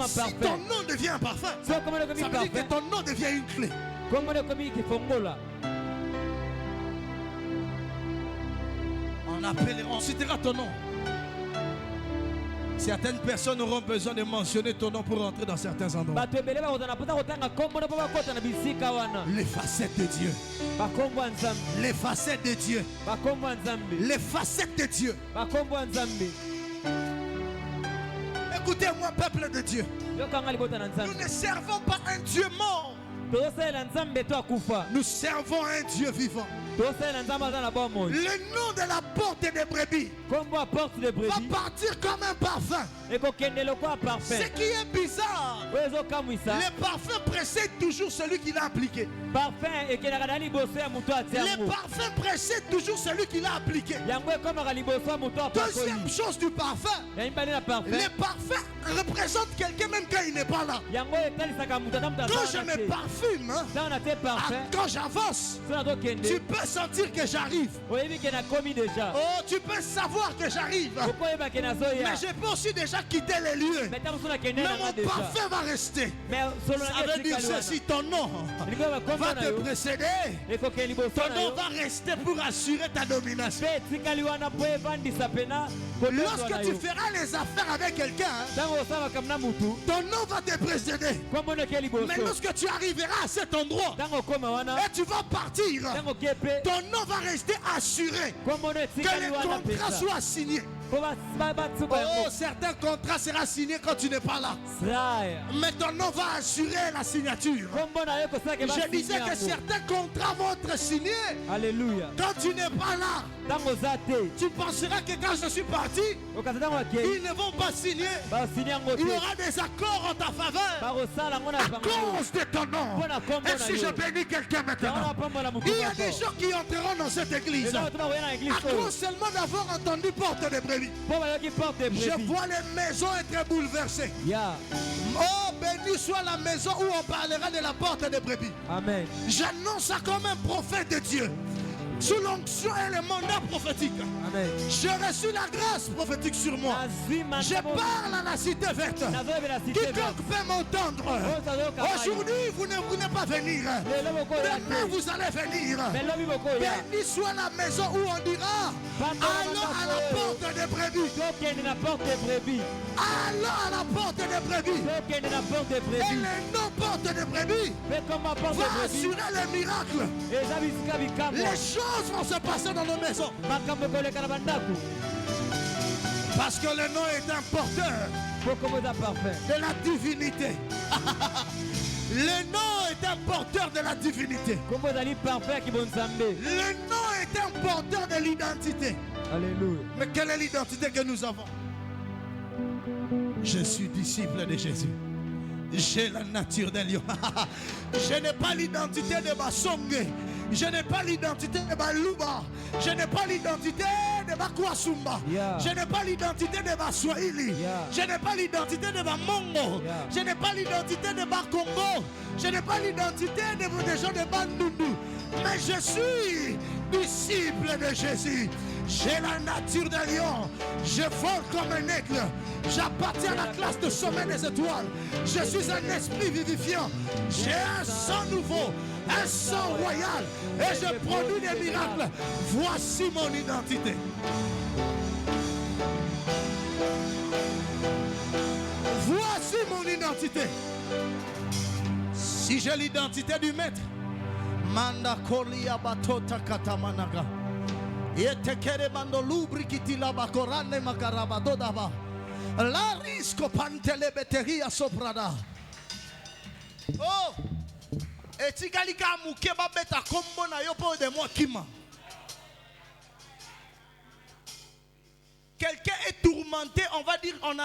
Si ton nom devient un parfum, ça veut dire que ton nom devient une clé. On citera ton nom. Certaines personnes auront besoin de mentionner ton nom pour rentrer dans certains endroits. Les facettes de Dieu. Les facettes de Dieu. Les facettes de Dieu. Écoutez-moi, peuple de Dieu. Nous ne servons pas un Dieu mort. Nous servons un Dieu vivant. Le nom de la porte des brebis va partir comme un parfum. Ce qui est bizarre, le parfum précède toujours celui qui l'a appliqué. Le parfum précède toujours celui qui l'a appliqué. Deuxième chose du parfum, le parfum représente quelqu'un même quand il n'est pas là. Quand je me parfume, quand j'avance, tu peux sentir que j'arrive. Oh, tu peux savoir que j'arrive. Mais je peux aussi déjà quitter les lieux. Mais mon parfum va rester. Ça veut dire ceci, ton nom va te précéder. Ton nom va rester pour assurer ta domination. Lorsque tu feras les affaires avec quelqu'un, ton nom va te précéder. Mais lorsque tu arriveras à cet endroit et tu vas partir, ton nom va rester assuré. Que les contrats soient signés. Oh, certains contrats seront signés quand tu n'es pas là. Mais ton nom va assurer la signature. Je disais que certains contrats vont être signés. Alléluia. Quand tu n'es pas là, tu penseras que quand je suis parti, ils ne vont pas signer. Il y aura des accords en ta faveur à cause de ton nom. Et si je bénis quelqu'un maintenant, il y a des gens qui entreront dans cette église à cause seulement d'avoir entendu porte des brebis. Je vois les maisons être bouleversées. Oh, béni soit la maison où on parlera de la porte des brebis. Amen. J'annonce ça comme un prophète de Dieu. Sous l'onction et le mandat prophétique. Amen. J'ai reçu la grâce prophétique sur moi. Je parle à la cité verte. Quiconque peut m'entendre. Aujourd'hui, vous ne voulez pas venir. Demain, vous allez venir. Béni soit la maison où on dira allons à la porte des brebis. Allons à la porte des brebis. Et le nom porte des brebis va assurer le miracle. Les choses vont se passer dans nos maisons. Parce que le nom est un porteur de la divinité. Le nom est un porteur de la divinité. Le nom est un porteur de l'identité. Alléluia. Mais quelle est l'identité que nous avons? Je suis disciple de Jésus. J'ai la nature d'un lion. Je n'ai pas l'identité de Basongue. Je n'ai pas l'identité de Baluba. Je n'ai pas l'identité de Bakwasumba. Je n'ai pas l'identité de Baswahili. Je n'ai pas l'identité de Bamongo. Je n'ai pas l'identité de Bakongo. Je n'ai pas l'identité des gens de Bandundu. Mais je suis disciple de Jésus. J'ai la nature d'un lion. Je vole comme un aigle. J'appartiens à la classe de sommet des étoiles. Je suis un esprit vivifiant. J'ai un sang nouveau, un sang royal. Et je produis des miracles. Voici mon identité. Voici mon identité. Si j'ai l'identité du maître, Manda Kolia Batota Katamanaga. Yetekere bando lubri kitila bakorane makarabado daba. La risco pantele beteria soprada. Oh, etigalika muke babeta kombo na yopo de moi kima. Quelqu'un est tourmenté, on va dire, on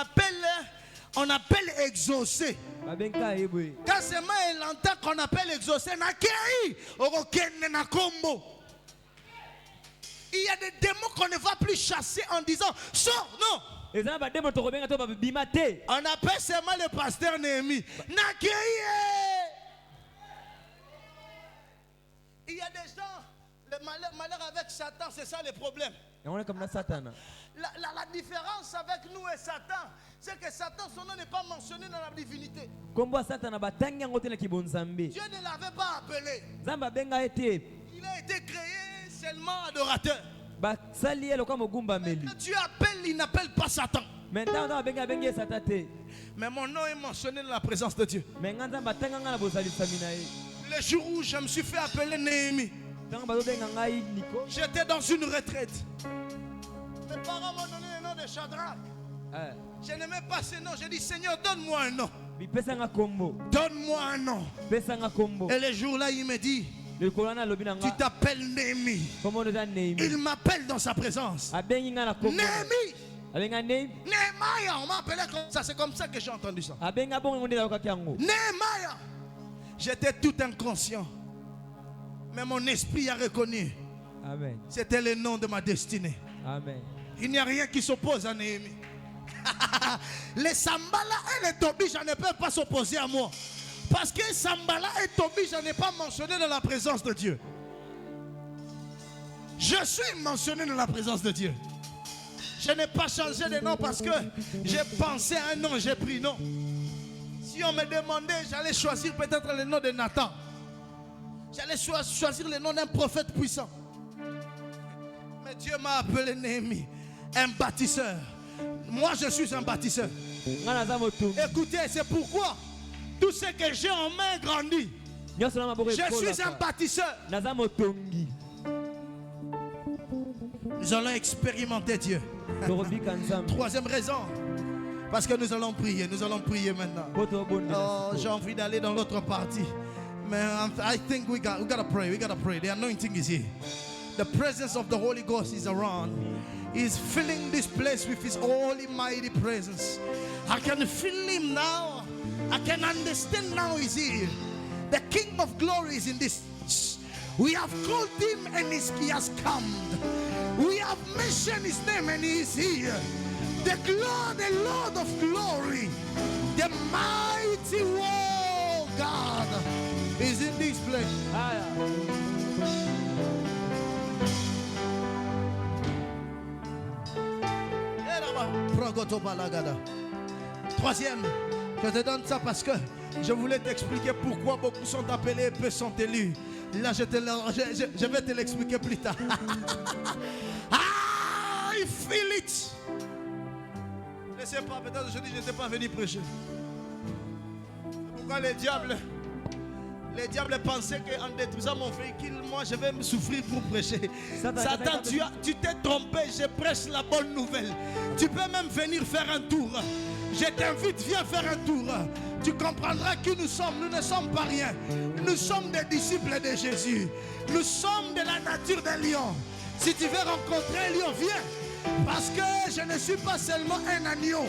appelle exaucé. Quand seulement il entend qu'on appelle exaucé, na kei, oro kenne na kombo. Il y a des démons qu'on ne va plus chasser en disant sors, non. On appelle seulement le pasteur Néhémie. Il y a des gens, le malheur avec Satan, c'est ça le problème. La différence avec nous et Satan, c'est que Satan, son nom n'est pas mentionné dans la divinité. Dieu ne l'avait pas appelé. Il a été créé seulement adorateur. Quand Dieu appelle, il n'appelle pas Satan. Mais mon nom est mentionné dans la présence de Dieu. Le jour où je me suis fait appeler Néhémie, j'étais dans une retraite. Mes parents m'ont donné le nom de Shadrach. Je n'aimais pas ce nom. J'ai dit, Seigneur, donne-moi un nom. Donne-moi un nom. Et le jour-là, il me dit, tu t'appelles Néhémie. Il m'appelle dans sa présence. Néhémie. Néhémie, on m'a appelé comme ça. C'est comme ça que j'ai entendu ça. Néhémie. J'étais tout inconscient. Mais mon esprit a reconnu. C'était le nom de ma destinée. Amen. Il n'y a rien qui s'oppose à Néhémie. Les Sambala et les Tobies, je ne peux pas s'opposer à moi. Parce que Sambala et Tobies, je n'ai pas mentionné dans la présence de Dieu. Je suis mentionné dans la présence de Dieu. Je n'ai pas changé de nom parce que j'ai pensé à un nom, j'ai pris non. Si on me demandait, j'allais choisir peut-être le nom de Nathan. J'allais choisir le nom d'un prophète puissant. Mais Dieu m'a appelé Néhémie, un bâtisseur. Moi, je suis un bâtisseur. Écoutez, c'est pourquoi tout ce que j'ai en main grandit. Je suis un bâtisseur. Nous allons expérimenter Dieu. Troisième raison. Parce que nous allons prier maintenant. Oh, j'ai envie d'aller dans l'autre partie. Mais I think we gotta pray. The anointing is here. The presence of the Holy Ghost is around. He's filling this place with His holy, mighty presence. I can feel Him now. I can understand now He's here. The King of Glory is in this. We have called Him and He has come. We have mentioned His name and He is here. The Lord of Glory, the mighty war God is in this place. Troisième, je te donne ça parce que je voulais t'expliquer pourquoi beaucoup sont appelés et peu sont élus. Là, je vais te l'expliquer plus tard. I feel it. Je ne sais pas, peut-être je dis je n'étais pas venu prêcher. Pourquoi les diables pensaient qu'en détruisant mon véhicule, moi je vais me souffrir pour prêcher. Satan, tu t'es trompé, je prêche la bonne nouvelle. Tu peux même venir faire un tour. Je t'invite, viens faire un tour. Tu comprendras qui nous sommes. Nous ne sommes pas rien. Nous sommes des disciples de Jésus. Nous sommes de la nature d'un lion. Si tu veux rencontrer un lion, viens. Parce que je ne suis pas seulement un agneau,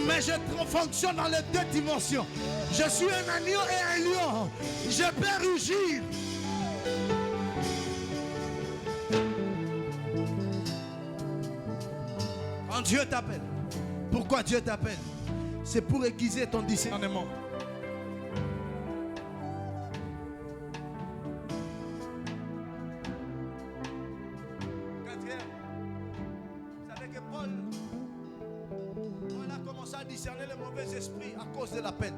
mais je fonctionne dans les deux dimensions. Je suis un agneau et un lion. Je peux rugir. Quand Dieu t'appelle, pourquoi Dieu t'appelle? C'est pour aiguiser ton discernement. De la peine.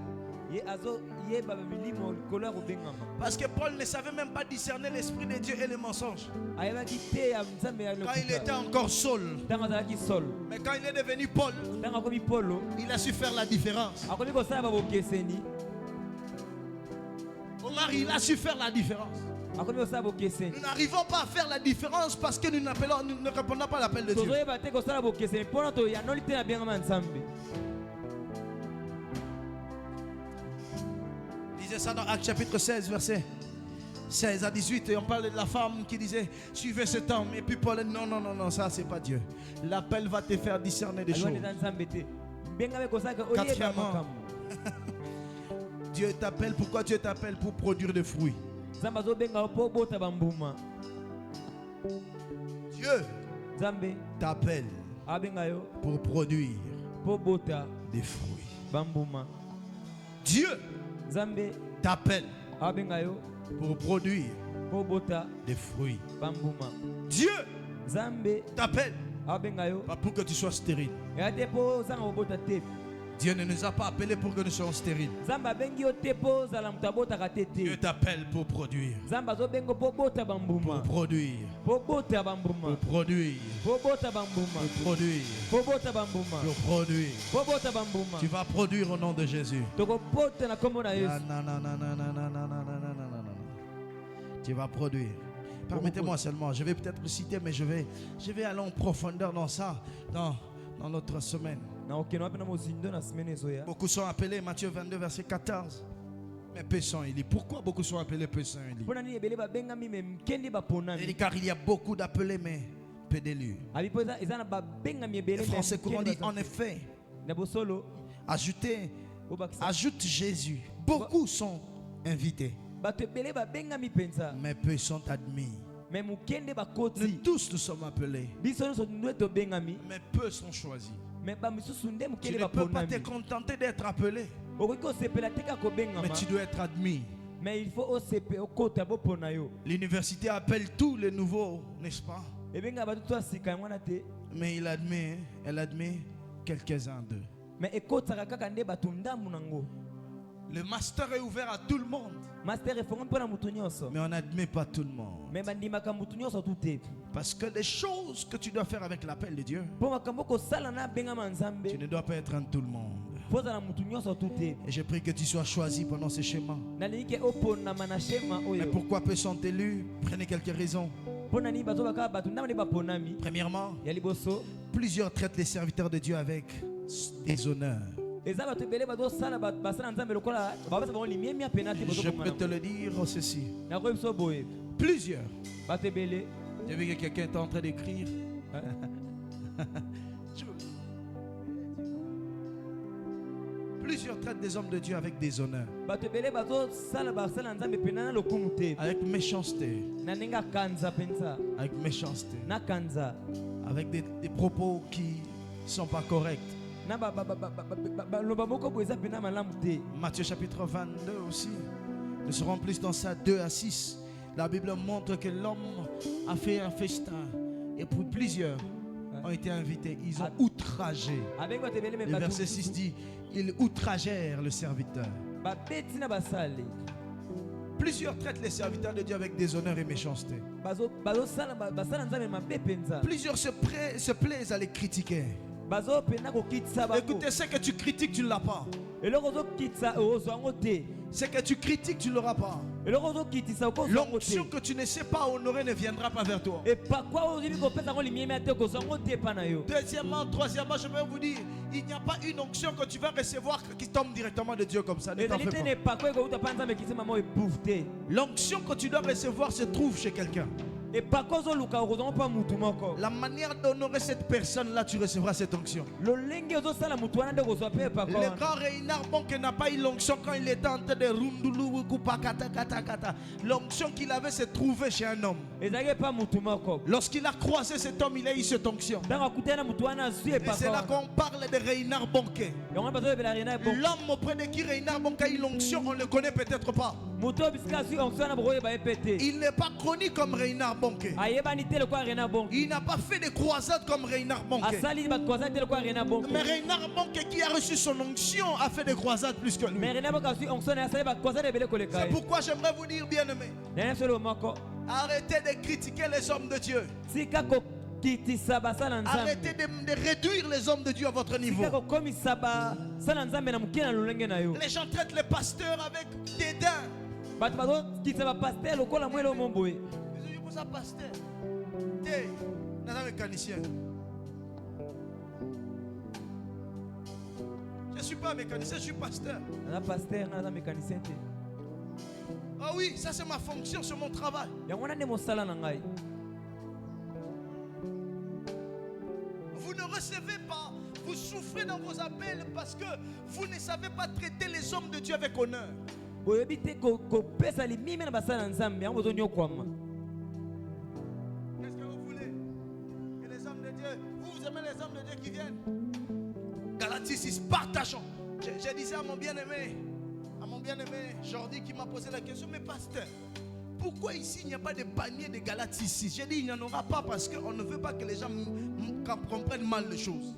Parce que Paul ne savait même pas discerner l'esprit de Dieu et les mensonges. Quand il était encore Saul. Mais quand il est devenu Paul, il a su faire la différence. Omar, il a su faire la différence. Nous n'arrivons pas à faire la différence parce que nous ne répondons pas à l'appel de Dieu. Disait ça dans Actes chapitre 16, verset 16 à 18. Et on parle de la femme qui disait suivez cet homme. Et puis Paul dit non, ça c'est pas Dieu. L'appel va te faire discerner des choses. Quatrièmement, Dieu t'appelle. Pourquoi Dieu t'appelle? Pour produire des fruits. Dieu t'appelle pour produire des fruits. Dieu t'appelle pour produire des fruits. Dieu t'appelle pas pour que tu sois stérile. Dieu ne nous a pas appelés pour que nous soyons stériles. Dieu t'appelle pour produire. Pour produire. Pour produire. Pour produire. Pour produire. Tu vas produire au nom de Jésus. Tu vas produire. Permettez-moi seulement, je vais peut-être le citer, mais je vais aller en profondeur dans ça, dans notre semaine. Beaucoup sont appelés, Matthieu 22, verset 14. Mais peu sont élus. Pourquoi beaucoup sont appelés, peu sont élus? Car il y a beaucoup d'appelés, mais peu d'élus. Les Français courants disent en effet, ajoute Jésus. Beaucoup sont invités, mais peu sont admis. Nous tous nous sommes appelés, mais peu sont choisis. Tu ne peux pas te contenter d'être appelé, mais tu dois être admis. L'université appelle tous les nouveaux, n'est-ce pas? Mais elle admet quelques-uns d'eux. Le master est ouvert à tout le monde, mais on n'admet pas tout le monde. Parce que les choses que tu dois faire avec l'appel de Dieu, tu ne dois pas être en tout le monde. Et je prie que tu sois choisi pendant ce chemin. Mais pourquoi peu sont élus? Prenez quelques raisons. Premièrement, plusieurs traitent les serviteurs de Dieu avec déshonneur. Je peux te le dire ceci. Plusieurs. J'ai vu que quelqu'un est en train d'écrire. Plusieurs traitent des hommes de Dieu avec déshonneur, avec méchanceté, avec méchanceté, avec des propos qui ne sont pas corrects. Matthieu chapitre 22 aussi. Nous serons plus dans ça, 2 à 6. La Bible montre que l'homme a fait un festin et puis plusieurs ont été invités. Ils ont outragé. Le verset 6 dit, ils outragèrent le serviteur. Plusieurs traitent les serviteurs de Dieu avec déshonneur et méchanceté. Plusieurs se plaisent à les critiquer. Écoutez, ce que tu critiques, tu ne l'as pas. Ce que tu critiques, tu ne l'auras pas. L'onction que tu ne sais pas honorer ne viendra pas vers toi. Deuxièmement, troisièmement, je vais vous dire, il n'y a pas une onction que tu vas recevoir qui tombe directement de Dieu comme ça. Ne t'en fais pas. L'onction que tu dois recevoir se trouve chez quelqu'un. La manière d'honorer cette personne-là, tu recevras cette onction. Le grand Reinhard Bonke n'a pas eu l'onction quand il était en train de Rundulu kata. L'onction qu'il avait se trouvait chez un homme. Lorsqu'il a croisé cet homme, il a eu cette onction. Et c'est là qu'on parle de Reinhard Bonke. L'homme auprès de qui Reinhard Bonke a eu l'onction, on ne le connaît peut-être pas. Il n'est pas connu comme Reinhard Bonke. Il n'a pas fait de croisade comme Reinhard Bonke. Mais Reinhard Bonke qui a reçu son onction a fait des croisades plus que lui. C'est pourquoi j'aimerais vous dire, bien-aimés, arrêtez de critiquer les hommes de Dieu. Arrêtez de réduire les hommes de Dieu à votre niveau. Les gens traitent les pasteurs avec dédain. Pasteur, mécanicien. Je ne suis pas mécanicien, je suis pasteur. Ah oui, ça c'est ma fonction, c'est mon travail. Vous ne recevez pas, vous souffrez dans vos appels parce que vous ne savez pas traiter les hommes de Dieu avec honneur. Qu'est-ce que vous voulez? narcissisme. Partageons. Je disais à mon bien-aimé Jordi qui m'a posé la question, mais pasteur, pourquoi ici il n'y a pas de panier de Galates ici? J'ai dit, il n'y en aura pas parce qu'on ne veut pas que les gens comprennent mal les choses.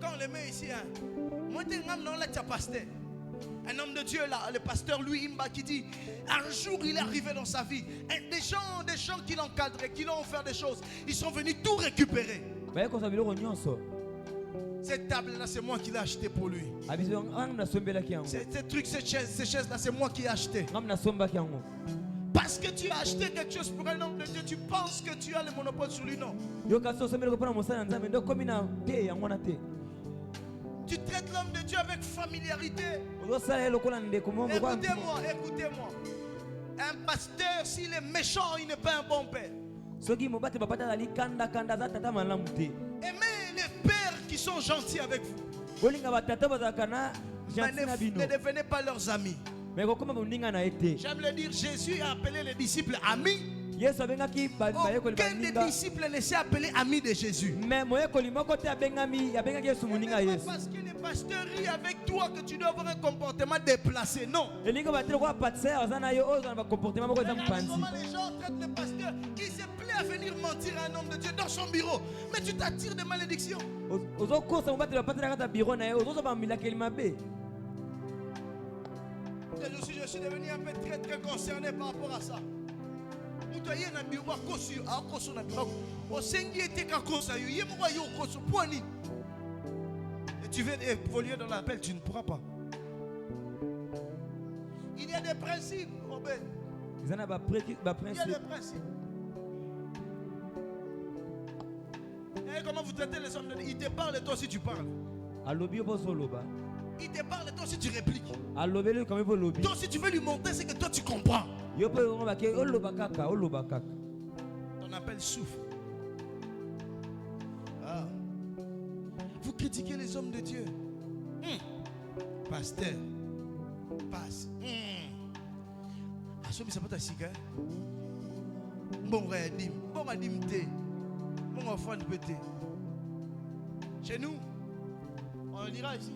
Quand on les met ici, moi, un homme de Dieu là, le pasteur Louis Imba qui dit, un jour il est arrivé dans sa vie, et des gens qui l'encadraient, qui l'ont offert des choses, ils sont venus tout récupérer. Cette table là, c'est moi qui l'ai acheté pour lui. Ces trucs, ces chaises là, c'est moi qui l'ai acheté. Parce que tu as acheté quelque chose pour un homme de Dieu, tu penses que tu as le monopole sur lui, non? Tu traites l'homme de Dieu avec familiarité. Écoutez-moi. Un pasteur, s'il est méchant, il n'est pas un bon père. Aimez les pères qui sont gentils avec vous. Ne devenez pas leurs amis. J'aime le dire, Jésus a appelé les disciples amis. Aucun des disciples ne s'est appelé ami de Jésus. Parce que les pasteurs rient avec toi que tu dois avoir un comportement déplacé. Non. À un moment, les gens traitent le pasteur. Il se plaît à venir mentir à un homme de Dieu dans son bureau. Mais tu t'attires des malédictions. Je suis devenu un peu très concerné par rapport à ça. Et tu veux évoluer dans l'appel, tu ne pourras pas. Il y a des principes, Robert. Il y a des principes. Et comment vous traitez les hommes de Dieu? Ils te parlent et toi aussi tu parles. Il te parle et toi aussi tu répliques. Toi aussi tu veux lui montrer ce que toi tu comprends. Ton appel souffre. Vous critiquez les hommes de Dieu. Pasteur. Passe. Ça peut t'assiquer. Bon redim. Bon adimté. Bon enfant de pété. Chez nous, on dira ici.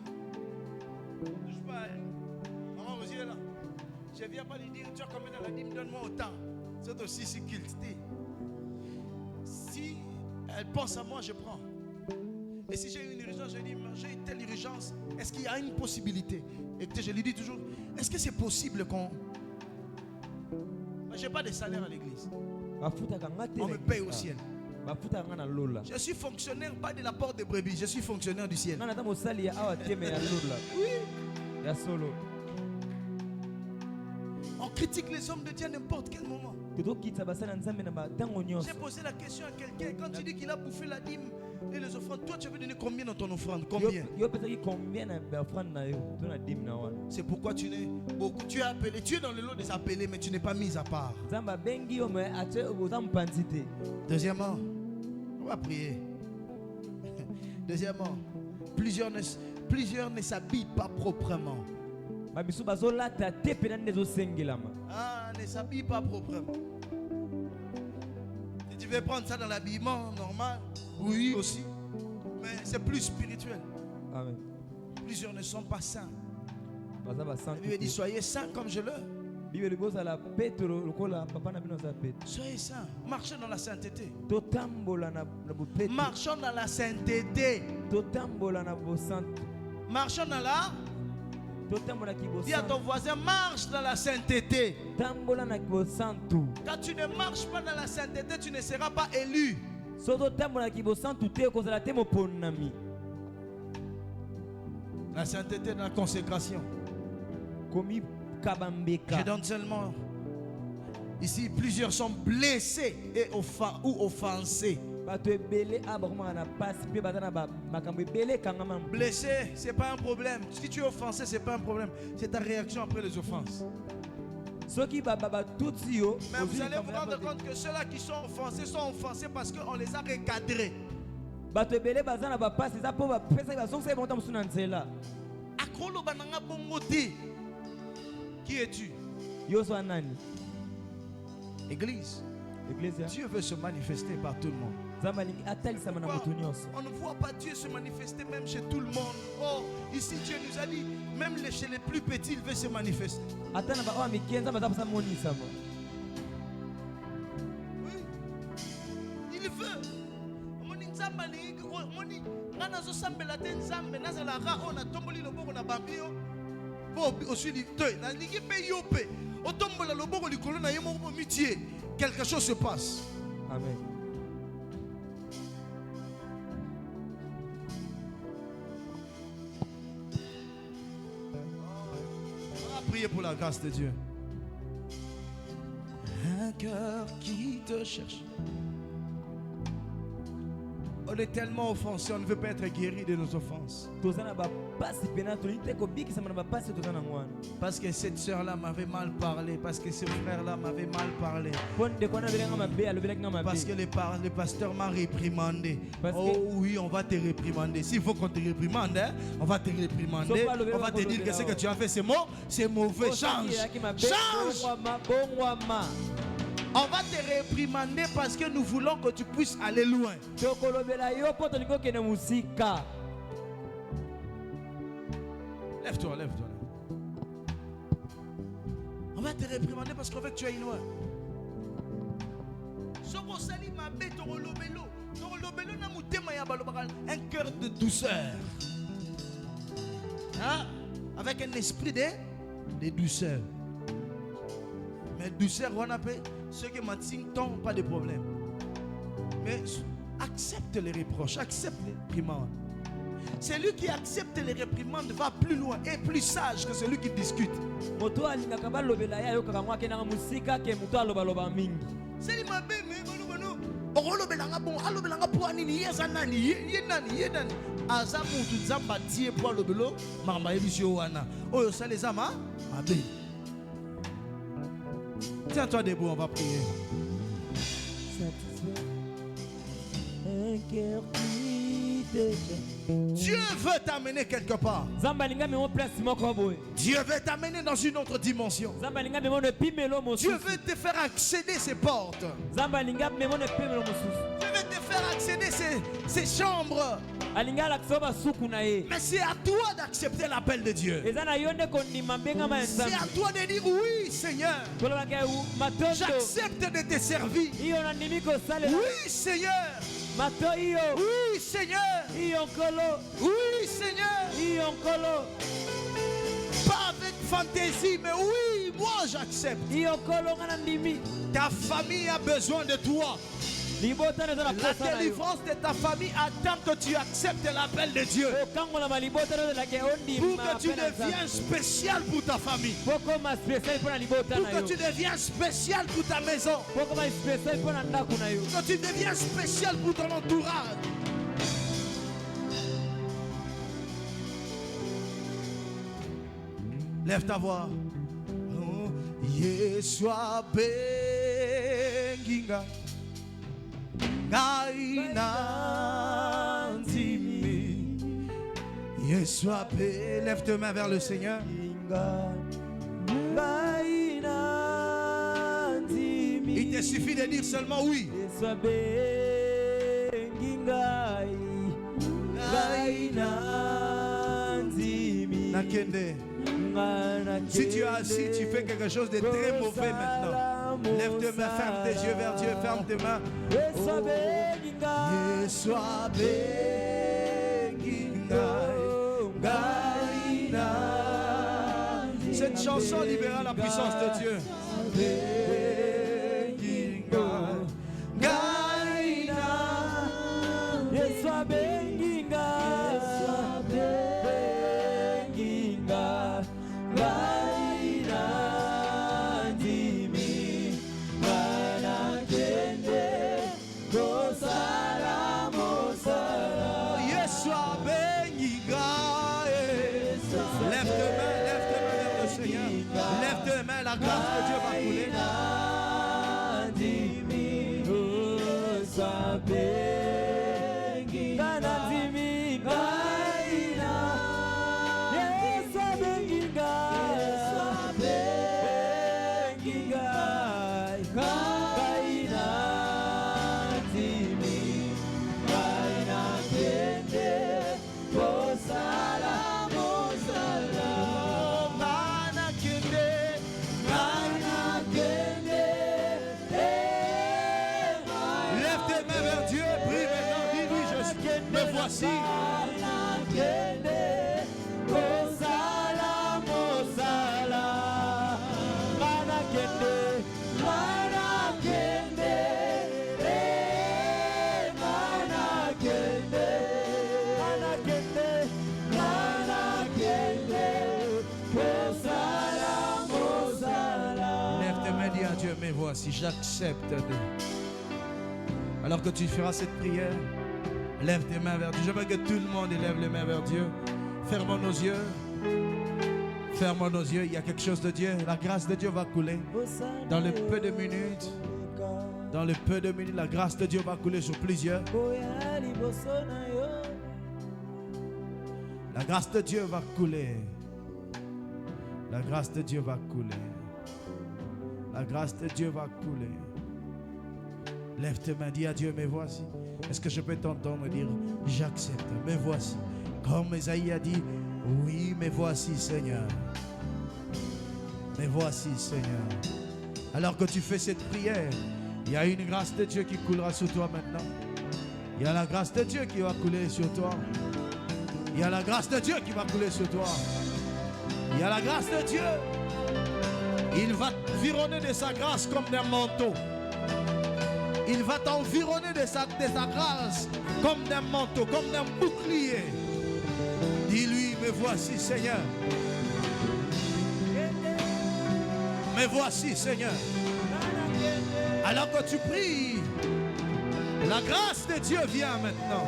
Touche pas. Maman Rosier là. Je ne viens pas lui dire, tu as combien dans la dîme, donne-moi autant. C'est aussi ce qu'il dit. Si elle pense à moi, je prends. Et si j'ai une urgence, je dis, j'ai une telle urgence, est-ce qu'il y a une possibilité? Et je lui dis toujours, est-ce que c'est possible qu'on... Je n'ai pas de salaire à l'église. On me paye au ciel. Je suis fonctionnaire, pas de la porte de brebis, je suis fonctionnaire du ciel. Oui. On critique les hommes de Dieu à n'importe quel moment. J'ai posé la question à quelqu'un. Quand tu dis qu'il a bouffé la dîme et les offrandes, toi tu veux donner combien dans ton offrande? Combien? C'est pourquoi tu n'es beaucoup. Tu es appelé, tu es dans le lot des appelés, mais tu n'es pas mis à part. Deuxièmement, on va prier. Deuxièmement, plusieurs ne s'habillent pas proprement. Ne s'habille pas proprement. Si tu veux prendre ça dans l'habillement normal, oui aussi, mais c'est plus spirituel. Amen. Plusieurs ne sont pas saints. La Bible dit soyez saints comme je l'ai. Soyez saints. Marchez dans la sainteté. Marchons dans la sainteté. Marchons dans la... Dis à ton voisin, marche dans la sainteté. Quand tu ne marches pas dans la sainteté, tu ne seras pas élu. La sainteté de la consécration. Je donne seulement. Ici, plusieurs sont blessés et offensés. Blessé, c'est pas un problème. Si tu es offensé, c'est pas un problème. C'est ta réaction après les offenses. Mais vous allez vous rendre compte que ceux-là qui sont offensés parce qu'on les a recadrés. Qui es-tu? Église. Dieu veut se manifester par tout le monde. On ne voit pas Dieu se manifester même chez tout le monde. Oh, ici Dieu nous a dit, même chez les plus petits, il veut se manifester. Oui, il veut. Quelque chose se passe. Amen. On va prier pour la grâce de Dieu. Un cœur qui te cherche. On est tellement offensé, on ne veut pas être guéri de nos offenses. Parce que cette soeur-là m'avait mal parlé. Parce que ce frère-là m'avait mal parlé. Parce que le pasteur m'a réprimandé. Oh oui, on va te réprimander. S'il faut qu'on te réprimande, hein, on va te réprimander. On va te dire que ce que tu as fait, c'est mauvais. Change. Change. On va te réprimander parce que nous voulons que tu puisses aller loin. Lève-toi, lève-toi. On va te réprimander parce qu'on veut que tu ailles loin. Un cœur de douceur. Hein? Avec un esprit de douceur. Mais douceur, on appelle ceux qui m'ont pas de problème. Mais accepte les reproches, accepte les réprimandes. Celui qui accepte les réprimandes va plus loin et plus sage que celui qui discute. Tiens-toi debout, on va prier. Dieu veut t'amener quelque part. Dieu veut t'amener dans une autre dimension. Dieu veut te faire accéder ces portes. Dieu veut te faire accéder ces chambres. Mais c'est à toi d'accepter l'appel de Dieu. C'est à toi de dire oui, Seigneur. J'accepte de te servir. Oui, Seigneur. Oui, Seigneur. Oui, Seigneur. Pas avec fantaisie, mais oui, moi j'accepte. Ta famille a besoin de toi. La délivrance de ta famille attend que tu acceptes l'appel de Dieu. Pour que tu deviennes spécial pour ta famille. Pour que tu deviennes spécial pour ta maison. Pour que tu deviennes spécial pour ton entourage. Lève ta voix. Oh, Yeshua Benginga. Yeshua, lève tes mains vers le Seigneur. Il te suffit de dire seulement oui. Nakende. Si tu es assis, tu fais quelque chose de très mauvais maintenant. Lève tes mains, ferme tes yeux vers Dieu, ferme tes mains. Yeshua Cette chanson libérera la puissance de Dieu. La grâce de Dieu va couler. voici. Mais voici, j'accepte. Alors que tu feras cette prière, lève tes mains vers Dieu. Je veux que tout le monde élève les mains vers Dieu. Fermons nos yeux. Fermons nos yeux. Il y a quelque chose de Dieu. La grâce de Dieu va couler. Dans le peu de minutes. Dans le peu de minutes, la grâce de Dieu va couler sur plusieurs. La grâce de Dieu va couler. La grâce de Dieu va couler. La grâce de Dieu va couler. Lève tes mains, dis à Dieu, mais voici. Est-ce que je peux t'entendre dire, j'accepte, mais voici. Comme Esaïe a dit, oui, mais voici, Seigneur. Mais voici, Seigneur. Alors que tu fais cette prière, il y a une grâce de Dieu qui coulera sur toi maintenant. Il y a la grâce de Dieu qui va couler sur toi. Il y a la grâce de Dieu qui va couler sur toi. Il y a la grâce de Dieu. Il va t'environner de sa grâce comme d'un manteau. Il va t'environner de sa grâce comme d'un manteau, comme d'un bouclier. Dis-lui, me voici, Seigneur. Me voici, Seigneur. Alors que tu pries, la grâce de Dieu vient maintenant.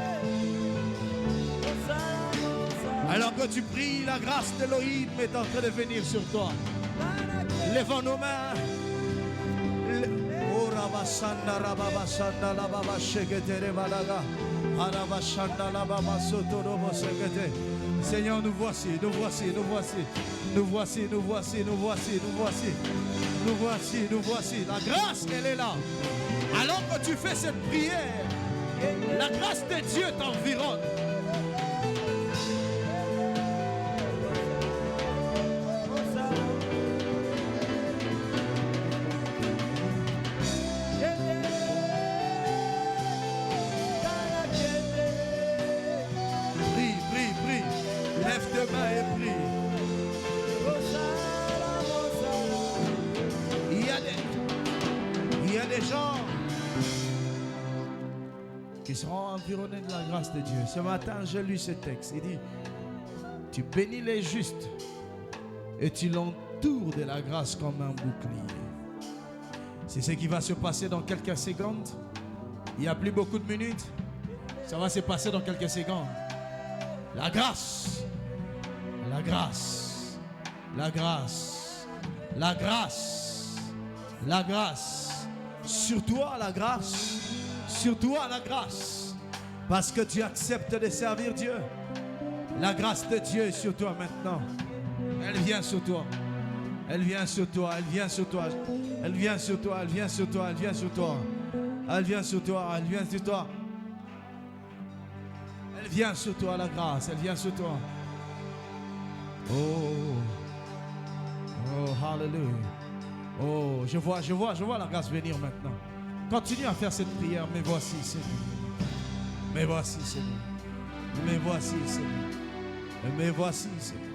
Alors que tu pries, la grâce d'Élohim est en train de venir sur toi. Lèvons nos mains. Seigneur, nous voici, nous voici, nous voici. Nous voici, nous voici, nous voici, nous voici. Nous voici, nous voici. La grâce, elle est là. Alors que tu fais cette prière, la grâce de Dieu t'environne. Qui seront environnés de la grâce de Dieu. Ce matin, j'ai lu ce texte. Il dit, tu bénis les justes et tu l'entoures de la grâce comme un bouclier. C'est ce qui va se passer dans quelques secondes. Il n'y a plus beaucoup de minutes. Ça va se passer dans quelques secondes. La grâce, la grâce, la grâce, la grâce, la grâce. Sur toi, la grâce. Sur toi la grâce, parce que tu acceptes de servir Dieu. La grâce de Dieu est sur toi maintenant. Elle vient sur toi. Elle vient sur toi. Elle vient sur toi. Elle vient sur toi. Elle vient sur toi. Elle vient sur toi. Elle vient sur toi. Elle vient sur toi. Elle vient sur toi la grâce. Elle vient sur toi. Oh, oh, hallelujah. Oh, je vois la grâce venir maintenant. Continue à faire cette prière. Mais voici, Seigneur. Mais voici, Seigneur. Mais voici, Seigneur. Mais voici, Seigneur.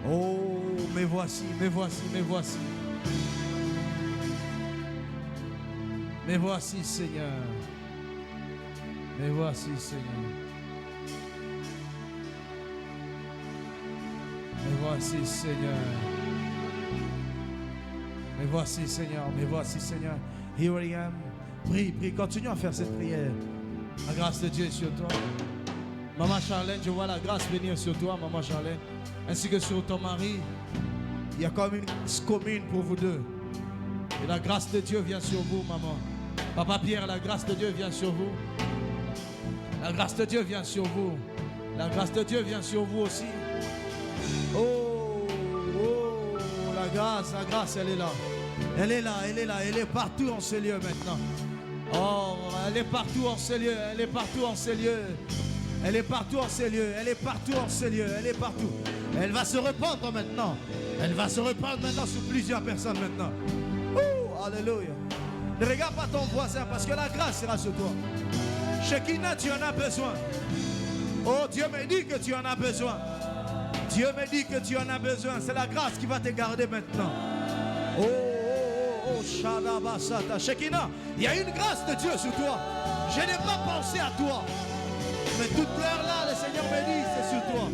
Oh, mais voici, mais voici, mais voici. Mais voici, Seigneur. Mais voici, Seigneur. Mais voici, Seigneur. Mais voici, Seigneur. Mais voici, Seigneur. Here I am. Prie, prie, continue à faire cette prière. La grâce de Dieu est sur toi. Maman Charlène, je vois la grâce venir sur toi, Maman Charlène. Ainsi que sur ton mari. Il y a comme une commune pour vous deux. Et la grâce de Dieu vient sur vous, maman. Papa Pierre, la grâce de Dieu vient sur vous. La grâce de Dieu vient sur vous. La grâce de Dieu vient sur vous aussi. Oh, oh, la grâce, elle est là. Elle est là, elle est là, elle est partout en ces lieux maintenant. Oh, elle est partout en ces lieux, elle est partout en ces lieux. Elle est partout en ces lieux, elle est partout en ces lieux, elle est partout. Elle va se répandre maintenant. Elle va se répandre maintenant sur plusieurs personnes maintenant. Oh, alléluia. Ne regarde pas ton voisin parce que la grâce sera sur toi. Shekinah, tu en as besoin. Oh, Dieu me dit que tu en as besoin. Dieu me dit que tu en as besoin. C'est la grâce qui va te garder maintenant. Oh, Shadabasata. Shekinah, il y a une grâce de Dieu sur toi. Je n'ai pas pensé à toi. Mais toute l'heure là, le Seigneur me dit, c'est sur toi.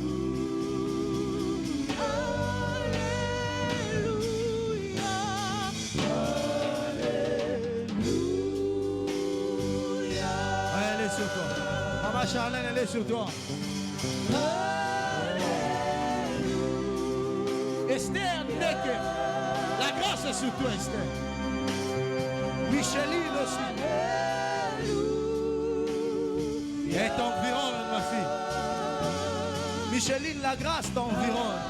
Elle est sur toi. Maman Charlène, elle est sur toi. Esther Neke, la grâce est sur toi, Esther. Micheline aussi. Elle t'environne, ma fille. Micheline, la grâce t'environne.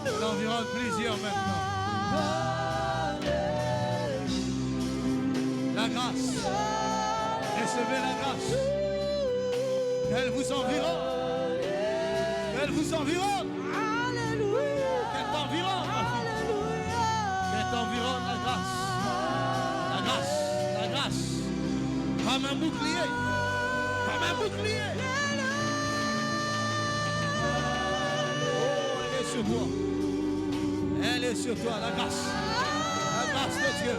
Elle environne plusieurs maintenant. La grâce. Recevez la grâce. Elle vous environne. Elle vous environne. Elle t'environne, ma fille. Elle t'environne, la grâce. La grâce. La grâce. Comme un bouclier. Comme un bouclier. Oh, elle est sur toi. Elle est sur toi, la grâce. La grâce de Dieu.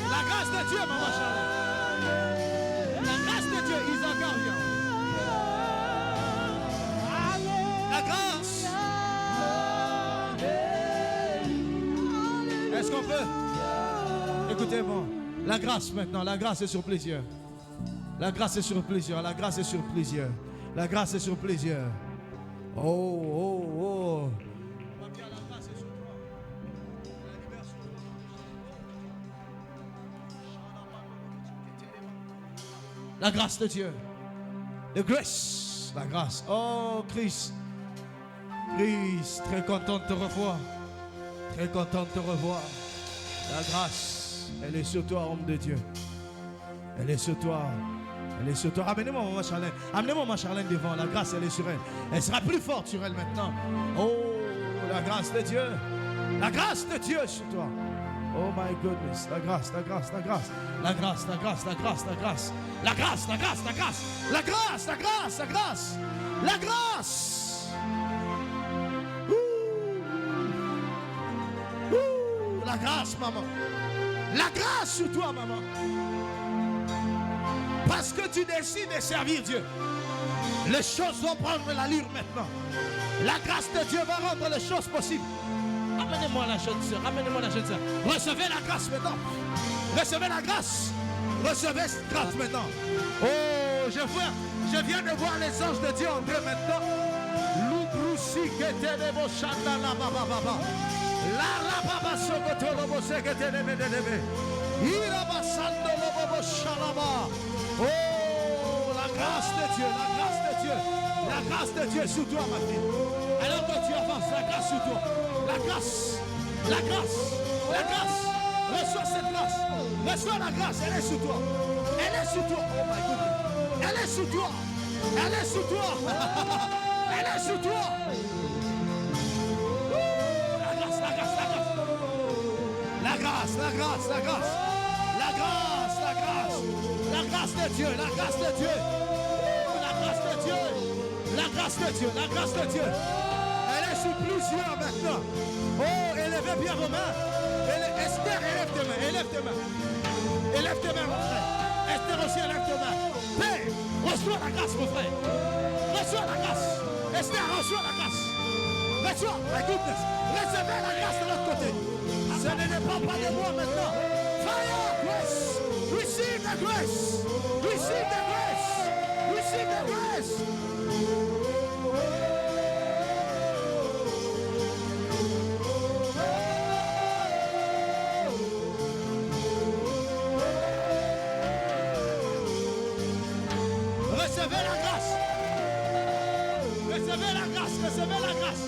La grâce de Dieu, maman Charlotte. La grâce de Dieu, Isaac Arian. La grâce. Est-ce qu'on peut? Écoutez-moi. La grâce maintenant. La grâce est sur plusieurs. La grâce est sur plusieurs. La grâce est sur plusieurs. La grâce est sur plusieurs. Oh, oh, oh. La grâce de Dieu. The grace. La grâce. Oh, Christ. Christ, très content de te revoir. Très content de te revoir. La grâce, elle est sur toi, homme de Dieu. Elle est sur toi. Elle est sur toi. Amenez-moi maman Charlène. Amenez-moi maman Charlène devant. La grâce, elle est sur elle. Elle sera plus forte sur elle maintenant. Oh, la grâce de Dieu. La grâce de Dieu sur toi. Oh my goodness. La grâce, la grâce, la grâce. La grâce, la grâce, la grâce, la grâce. La grâce, la grâce, la grâce. La grâce, la grâce, la grâce. La grâce. La grâce, maman. La grâce sur toi, maman. Parce que tu décides de servir Dieu. Les choses vont prendre l'allure maintenant. La grâce de Dieu va rendre les choses possibles. Amenez-moi la jeune sœur. Amenez-moi la jeune sœur. Recevez la grâce maintenant. Recevez la grâce. Recevez cette grâce maintenant. Oh, je viens de voir les anges de Dieu entrer maintenant. L'oubroussi que t'es de vos chanda la baba baba. La baba sokoto lobo sekete de medebe. Ira basando lobo shalaba. Oh, la grâce de Dieu, la grâce de Dieu. La grâce de Dieu sur toi, ma fille. Alors que tu avances, la grâce sur toi. La grâce, la grâce, la grâce. Reçois cette grâce. Reçois la grâce, elle est sur toi. Elle est sur toi. Oh my goodness. Elle est sur toi. Elle est sur toi. Elle est sur toi. La grâce, la grâce, la grâce. La grâce, la grâce, la grâce. La grâce, la grâce. La grâce de Dieu, la grâce de Dieu. La grâce de Dieu. La grâce de Dieu, la grâce de Dieu. Elle est sur plusieurs maintenant. Oh, élevez bien vos mains. Esther, élève tes mains, élève tes mains. Élève tes mains, mon frère. Esther aussi, élève tes mains. Père, reçois la grâce, mon frère. Reçois la grâce. Esther, reçois la grâce. Reçois, my goodness. Recevez la grâce de l'autre côté. Ce ne dépend pas de moi maintenant. Fire, grace. Receive the grace. Receive the grace. Receive the grace. Recevez la grâce. Recevez la grâce. Recevez la grâce.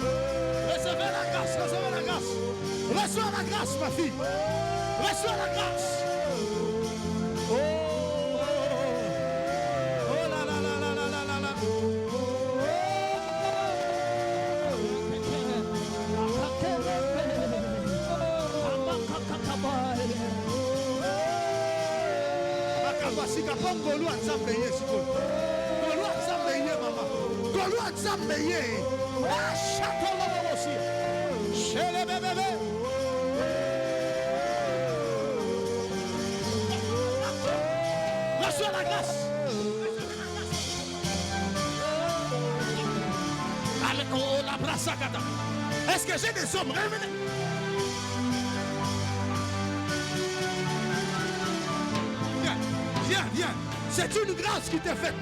Recevez la grâce. Recevez la grâce. Reçois la grâce, ma fille. Reçois la grâce. Oh, oh là là là là là là là. pas Goloa Zambeye, Goloa Zambeye, maman. Goloa Zambeye. Ah, château là aussi. Chez les bébés. Reçois la grâce. Est-ce que j'ai des hommes? Revenez. Viens, viens. C'est une grâce qui t'est faite.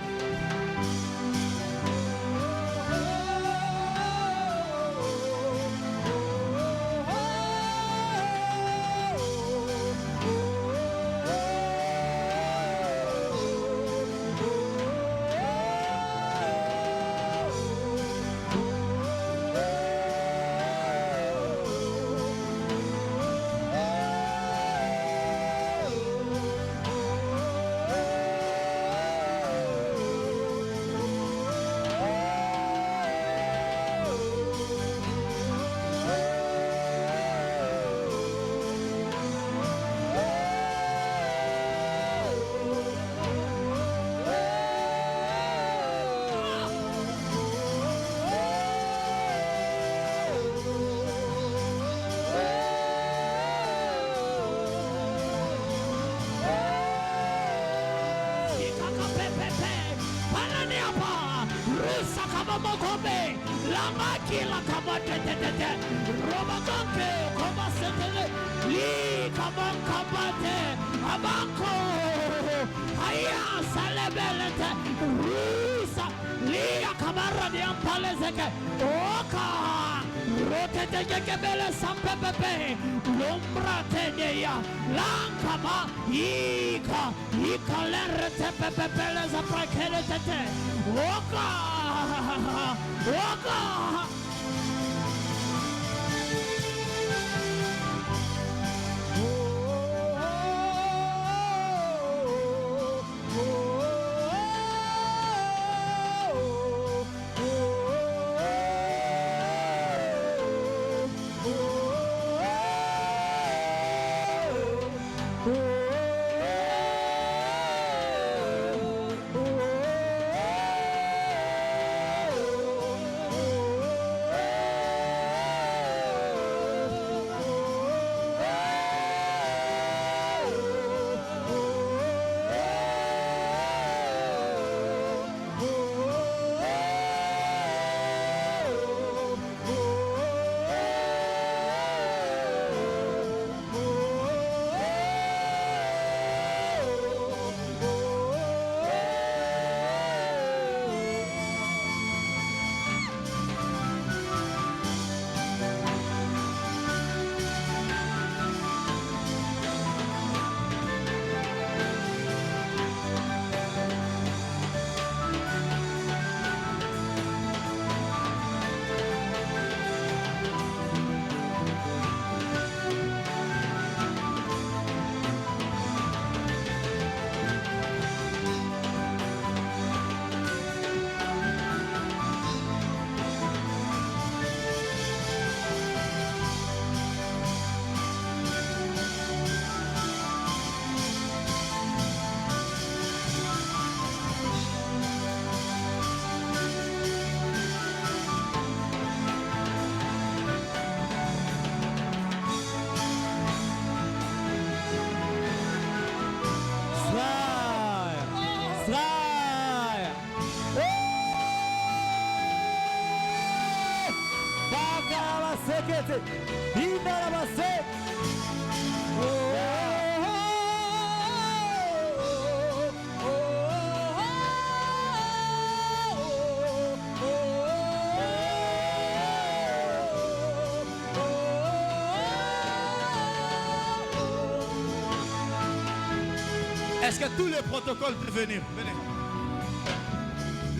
Est-ce que tous les protocoles peuvent venir? Venez.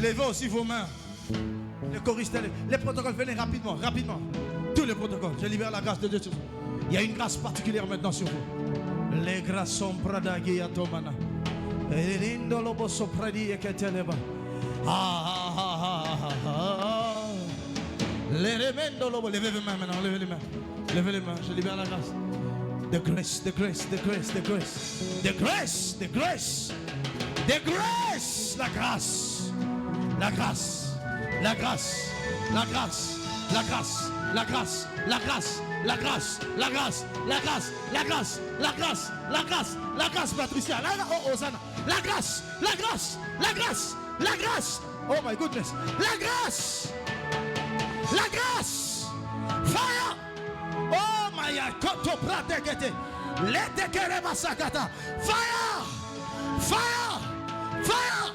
Levez aussi vos mains. Les choristes, les protocoles, venez rapidement, rapidement. Tous les protocoles. Je libère la grâce de Dieu sur vous. Il y a une grâce particulière maintenant sur vous. Les grâces sont pradagi à Tomana. Et lindo lobo sopradi et keteleba. Les remendo lobo. Levez les mains maintenant, levez les mains. Levez les mains, je libère la grâce. The grace, the grace, the grace, the grace. The grace, the grace. The grace, la grâce, la grâce, la grâce, la grâce, la grâce, la grâce, la grâce, la grâce, la grâce, la grâce, la grâce, la grâce, la grâce, la grâce, Patricia, oh Hosanna, la grâce, la grâce, la grâce, la grâce, oh my goodness, la grâce, la grâce, fire, oh my koto pratekete, lete kere masakata, fire, fire, fire.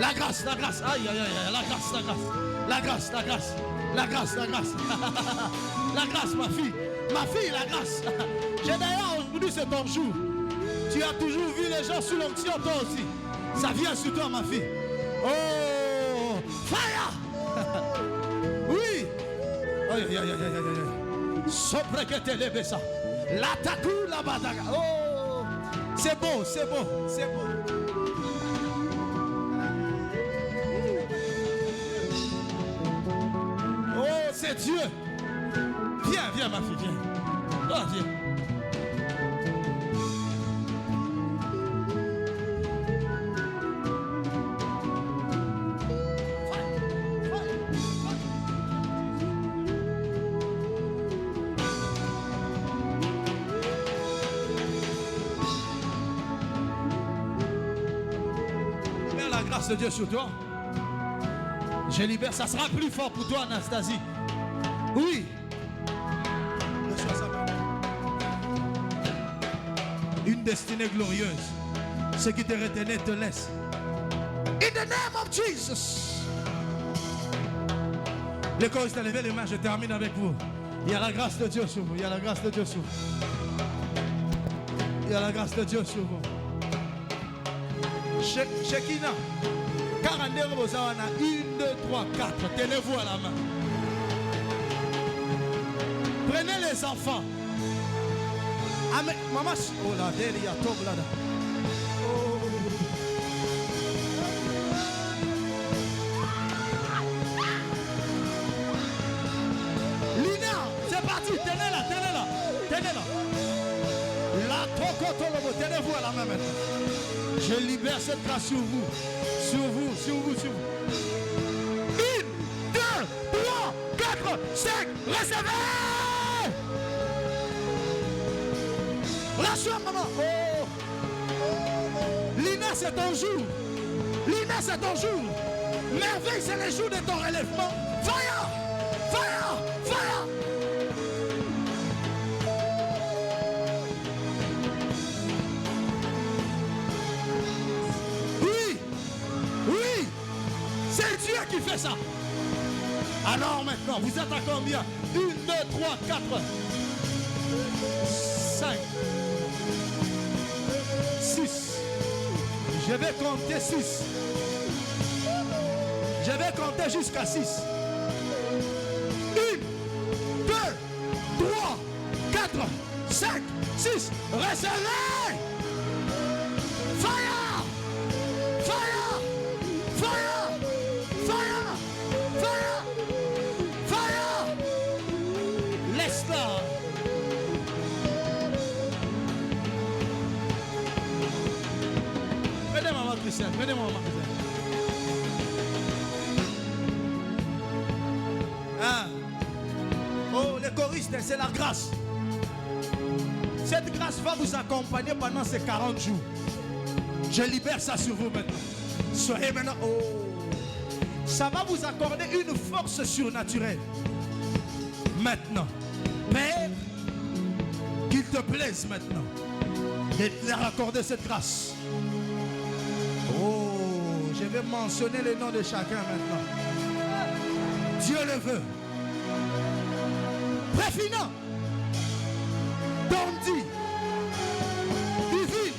La grâce, aïe, aïe, aïe, la grâce, la grâce, la grâce, la grâce, la grâce, la grâce, la grâce, ma fille, la grâce. J'ai d'ailleurs aujourd'hui c'est ton jour. Tu as toujours vu les gens sous l'onction, toi aussi. Ça vient sur toi, ma fille. Oh, fire! Oui! Aïe, aïe, aïe, aïe, aïe, aïe. Sopre que te lève ça. L'attaque, la bataille. Oh, c'est beau, c'est beau, c'est beau. C'est Dieu. Viens, viens ma fille, viens. Toi, viens. Libère la grâce de Dieu sur toi. Je libère, ça sera plus fort pour toi, Anastasie. Oui. Une destinée glorieuse. Ce qui te retenait te laisse. In the name of Jesus. Les corps s'est levé les mains, je termine avec vous. Il y a la grâce de Dieu sur vous. Il y a la grâce de Dieu sur vous. Il y a la grâce de Dieu sur vous. Shekina. 42 Rosawana. 1, 2, 3, 4. Tenez-vous à la main. Prenez les enfants. Amen. Maman, oh là, il y a tombe là. Lina, c'est parti. Tenez-la, tenez-la, tenez-la. La tokotolobo, tenez-vous à la main maintenant. Je libère cette grâce sur vous. Sur vous, sur vous, sur vous. 1, 2, 3, 4, 5, recevez! Lâche-toi, maman. Oh. Lina, c'est ton jour. Lina, c'est ton jour. Merveille, c'est le jour de ton relèvement. Fire! Fire! Fire! Oui! Oui! C'est Dieu qui fait ça. Alors maintenant, vous êtes à combien? 1, 2, 3, 4, 5, 6. Je vais compter 6. Je vais compter jusqu'à 6. 1, 2, 3, 4, 5, 6. Recevez! Fire! Fire! Fire! Fire! Fire! Fire! Laisse-la! Venez maman Christiane, venez maman Christiane. Ah. Oh, les choristes, c'est la grâce. Cette grâce va vous accompagner pendant ces 40 jours. Je libère ça sur vous maintenant. Soyez maintenant. Oh. Ça va vous accorder une force surnaturelle. Maintenant. Père, qu'il te plaise maintenant de leur accorder cette grâce. Oh, je vais mentionner le nom de chacun maintenant. Dieu le veut. Préfinant. Dondi. Divine.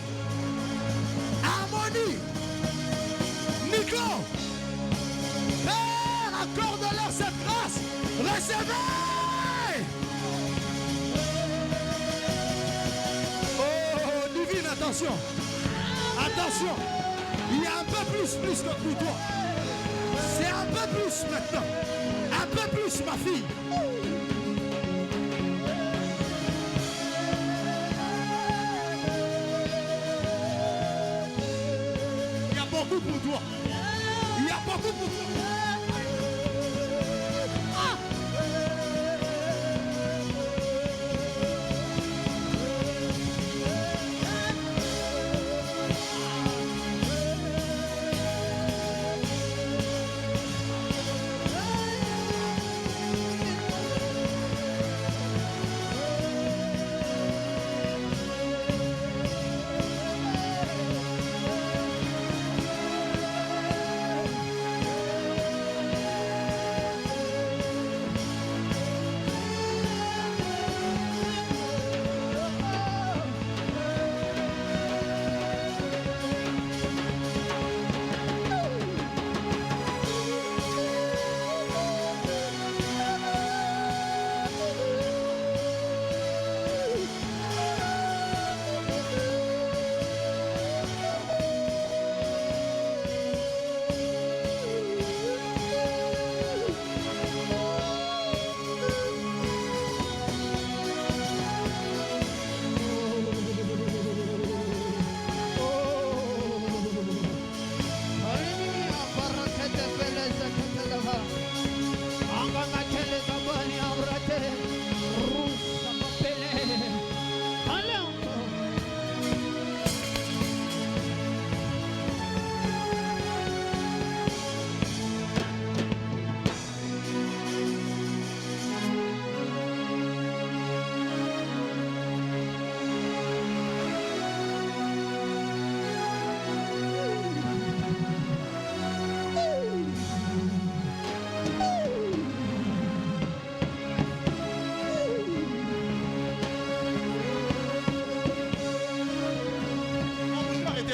Harmonie. Nico. Père, accorde-leur cette grâce. Recevez. Oh, divine, attention. Attention. Il y a un peu plus que pour toi. C'est un peu plus maintenant. Un peu plus, ma fille. toi. Il y a beaucoup pour toi.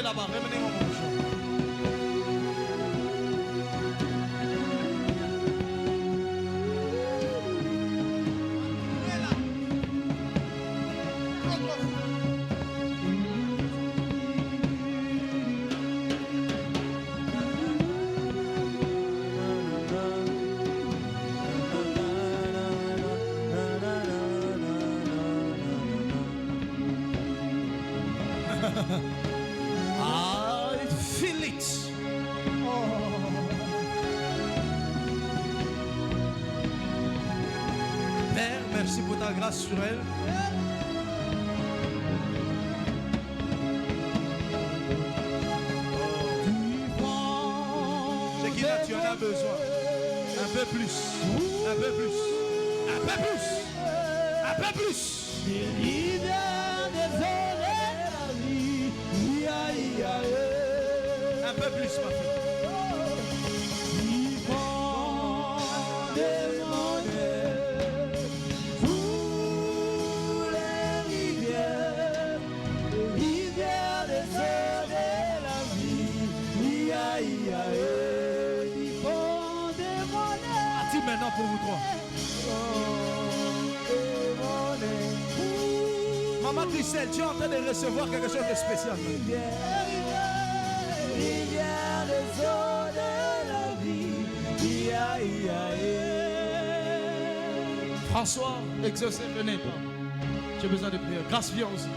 Là-bas, remenez mon bouchon. Merci pour ta grâce sur elle. C'est qui là, tu en as besoin. Un peu plus. Un peu plus. Un peu plus. Un peu plus. Un peu plus, ma fille. Maintenant pour vous trois. Maman Christelle, tu es en train de recevoir quelque chose de spécial. François, exaucé, venez pas. J'ai besoin de prière. Grâce vient aussi.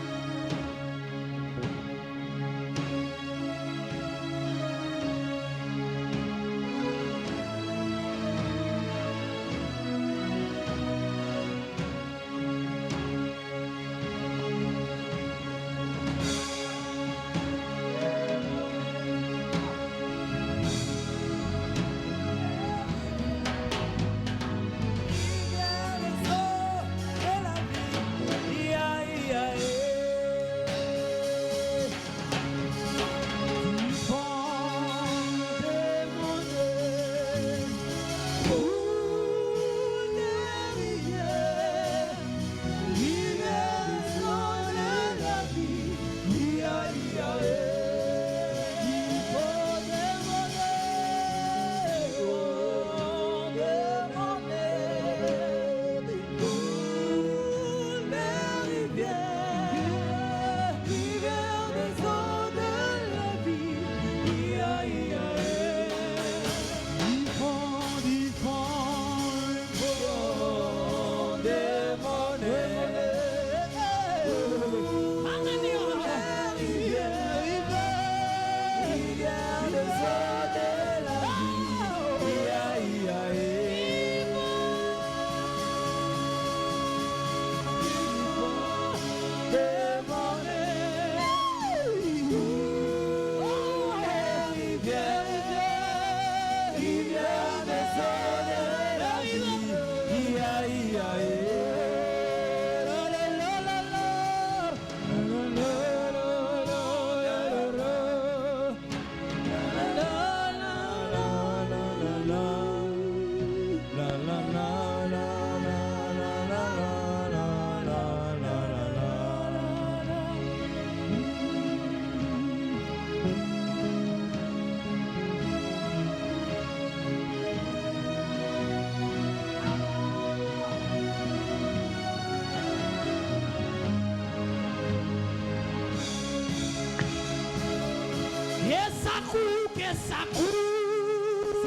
que ça court.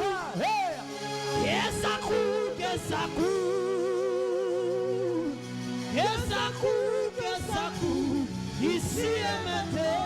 Que ça court, que ça court. Que ça court, que ça court. Ici et maintenant.